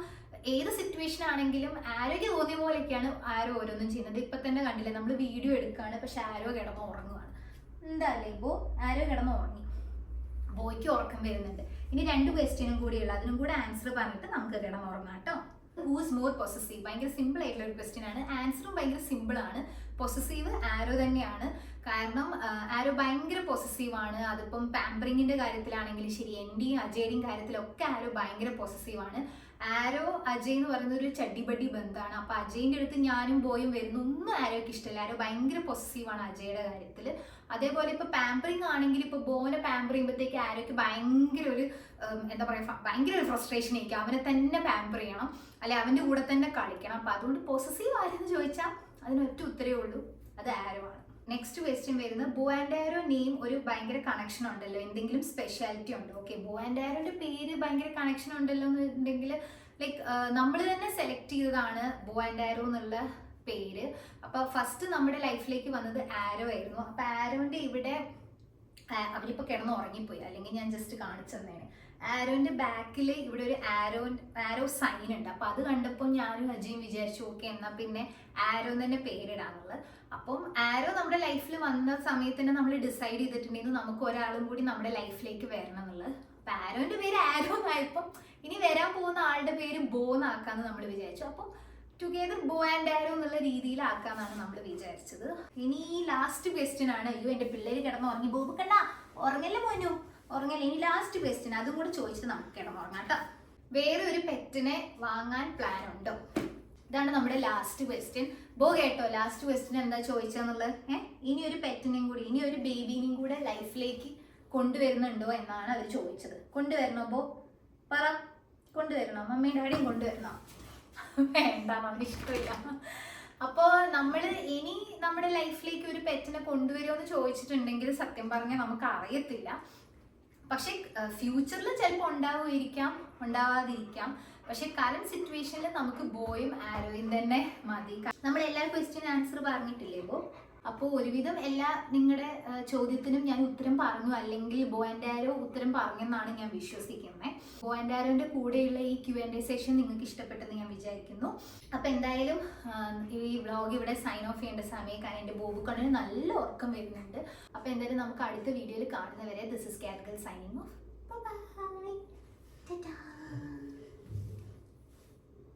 ഏത് സിറ്റുവേഷൻ ആണെങ്കിലും ആരോയ്ക്ക് തോന്നിയ പോലെയൊക്കെയാണ് ആരോ ഓരോന്നും ചെയ്യുന്നത്. ഇപ്പം തന്നെ കണ്ടില്ലേ, നമ്മൾ വീഡിയോ എടുക്കുകയാണ്, പക്ഷെ ആരോ കിടന്ന് ഉറങ്ങുവാണ്. എന്താ അല്ലേ ബോ, ആരോ കിടന്ന് ഉറങ്ങി, ബോയ്ക്ക് ഉറക്കം വരുന്നുണ്ട്. ഇനി 2 ക്വസ്റ്റ്യനും കൂടിയുള്ള അതിനും കൂടെ ആൻസർ പറഞ്ഞിട്ട് നമുക്ക് കിടന്ന് ഉറങ്ങാം കേട്ടോ. Who is more possessive? ഭയങ്കര സിമ്പിൾ ആയിട്ടുള്ള ഒരു ക്വസ്റ്റ്യൻ ആണ്. ആൻസറും ഭയങ്കര സിമ്പിൾ ആണ്. പൊസസീവ് ആരോ തന്നെയാണ്. കാരണം ആരോ ഭയങ്കര പൊസസീവ് ആണ്. അതിപ്പം പാമ്പറിങ്ങിന്റെ കാര്യത്തിലാണെങ്കിലും ശരി, എന്റെയും അജയുടെയും കാര്യത്തിലൊക്കെ ആരോ ഭയങ്കര പൊസസീവ് ആണ്. ആരോ അജയ് എന്ന് പറയുന്ന ഒരു ചട്ടിബഡി ബന്ധമാണ്. അപ്പൊ അജയിന്റെ അടുത്ത് ഞാനും ബോയും വരുന്ന ഒന്നും ആരോയ്ക്ക് ഇഷ്ടമല്ല. ആരോ ഭയങ്കര പൊസസീവ് ആണ് അജയുടെ കാര്യത്തിൽ. അതേപോലെ ഇപ്പൊ പാമ്പറിങ് ആണെങ്കിൽ ഇപ്പൊ ബോനെ പാമ്പർ ചെയ്യുമ്പോഴത്തേക്ക് ആരോയ്ക്ക് ഭയങ്കര ഒരു എന്താ പറയാ, ഭയങ്കര ഒരു ഫ്രസ്ട്രേഷൻ ആയിരിക്കും. അവനെ തന്നെ പാമ്പർ ചെയ്യണം, അല്ലെ അവന്റെ കൂടെ തന്നെ കളിക്കണം. അപ്പൊ അതുകൊണ്ട് പൊസസീവ് ആരെന്ന് ചോദിച്ചാൽ അതിനൊറ്റ ഉത്തരവേ ഉള്ളൂ, അത് ആരോ ആണ്. നെക്സ്റ്റ് ക്വസ്റ്റ്യൻ വരുന്നത്, ബോ ആൻഡ് ആരോ നെയിം ഒരു ഭയങ്കര കണക്ഷൻ ഉണ്ടല്ലോ, എന്തെങ്കിലും സ്പെഷ്യാലിറ്റി ഉണ്ടോ? ഓക്കെ, ബോ ആൻഡ് ആരോന്റെ പേര് ഭയങ്കര കണക്ഷൻ ഉണ്ടല്ലോ എന്നുണ്ടെങ്കിൽ ലൈക്ക് നമ്മൾ തന്നെ സെലക്ട് ചെയ്തതാണ് ബോ ആൻഡ് ആരോ എന്നുള്ള പേര്. അപ്പൊ ഫസ്റ്റ് നമ്മുടെ ലൈഫിലേക്ക് വന്നത് ആരോ ആയിരുന്നു. അപ്പൊ ആരോന്റെ ഇവിടെ അവരിപ്പോ കിടന്ന് ഉറങ്ങിപ്പോയി, അല്ലെങ്കിൽ ഞാൻ ജസ്റ്റ് കാണിച്ചു തന്നേനെ. ആരോന്റെ ബാക്കിൽ ഇവിടെ ഒരു ആരോ സൈൻ ഉണ്ട്. അപ്പൊ അത് കണ്ടപ്പോൾ ഞാനും അജയും വിചാരിച്ചു ഓക്കെ എന്നാ പിന്നെ ആരോ തന്നെ പേരിടാന്നുള്ളത്. അപ്പം ആരോ നമ്മുടെ ലൈഫിൽ വന്ന സമയത്ത് തന്നെ നമ്മൾ ഡിസൈഡ് ചെയ്തിട്ടുണ്ടെങ്കിൽ നമുക്ക് ഒരാളും കൂടി നമ്മുടെ ലൈഫിലേക്ക് വരണം എന്നുള്ളത്. അപ്പൊ ആരോന്റെ പേര് ആരോ എന്നായപ്പം ഇനി വരാൻ പോകുന്ന ആളുടെ പേര് ബോ എന്നാക്കാന്ന് നമ്മൾ വിചാരിച്ചു. അപ്പം ടുഗെദർ ബോ ആൻഡ് ആരോ എന്നുള്ള രീതിയിലാക്കാന്നാണ് നമ്മൾ വിചാരിച്ചത്. ഇനി ലാസ്റ്റ് ക്വസ്റ്റ്യൻ ആണ്. അയ്യോ എന്റെ പിള്ളേര് കിടന്ന് ഉറങ്ങി, ബോബു കണ്ട ഉറങ്ങല്ലേ മോനു, ഉറങ്ങല്ലേ. ഇനി ലാസ്റ്റ് ക്വസ്റ്റ്യൻ, അതും കൂടെ ചോദിച്ചിട്ട് നമുക്ക് കിടന്നുറങ്ങാം കേട്ടോ. വേറെ ഒരു പെറ്റിനെ വാങ്ങാൻ പ്ലാൻ ഉണ്ടോ? ഇതാണ് നമ്മുടെ ലാസ്റ്റ് ക്വസ്റ്റ്യൻ. ബോ കേട്ടോ ലാസ്റ്റ് ക്വസ്റ്റ്യൻ എന്താ ചോദിച്ചെന്നുള്ളത്? ഇനി ഒരു പെറ്റിനെയും കൂടി, ഇനി ഒരു ബേബിനെയും കൂടെ ലൈഫിലേക്ക് കൊണ്ടുവരുന്നുണ്ടോ എന്നാണ് അവർ ചോദിച്ചത്. കൊണ്ടുവരണോ ബോ? പറ, കൊണ്ടുവരണോ? മമ്മിയും ഡാഡിയും കൊണ്ടുവരണോ? വേണ്ട, അവന് ഇഷ്ടമില്ല. അപ്പോൾ നമ്മൾ ഇനി നമ്മുടെ ലൈഫിലേക്ക് ഒരു പെറ്റിനെ കൊണ്ടുവരുമോ എന്ന് ചോദിച്ചിട്ടുണ്ടെങ്കിൽ സത്യം പറഞ്ഞാൽ നമുക്ക് അറിയത്തില്ല. പക്ഷെ ഫ്യൂച്ചറിൽ ചിലപ്പോൾ ഉണ്ടാവുമായിരിക്കാം, ഉണ്ടാവാതിരിക്കാം. പക്ഷെ കറന്റ് സിറ്റുവേഷനിൽ നമുക്ക് ബോയും ആരോയും തന്നെ മതി. നമ്മൾ എല്ലാ ക്വസ്റ്റ്യൻ ആൻസർ പറഞ്ഞിട്ടില്ലേ ബോ? അപ്പോൾ ഒരുവിധം എല്ലാ നിങ്ങളുടെ ചോദ്യത്തിനും ഞാൻ ഉത്തരം പറഞ്ഞു, അല്ലെങ്കിൽ ബോ ആൻഡ് ആരോ ഉത്തരം പറഞ്ഞെന്നാണ് ഞാൻ വിശ്വസിക്കുന്നത്. ബോ ആൻഡ് ആരോന്റെ കൂടെയുള്ള ഈ Q&A സെഷൻ നിങ്ങൾക്ക് ഇഷ്ടപ്പെട്ടെന്ന് ഞാൻ വിചാരിക്കുന്നു. അപ്പോൾ എന്തായാലും ഈ വ്ളോഗ് ഇവിടെ സൈൻ ഓഫ് ചെയ്യേണ്ട സമയം, കാരണം എൻ്റെ ബോബുക്കണ്ണിന് നല്ല ഉറക്കം വരുന്നുണ്ട്. അപ്പോൾ എന്തായാലും നമുക്ക് അടുത്ത വീഡിയോയിൽ കാണുന്നവരെ ദിസ് ഇസ് കാറ്റ് ഗേൾ സൈനിങ് ഓഫ്. ബൈ.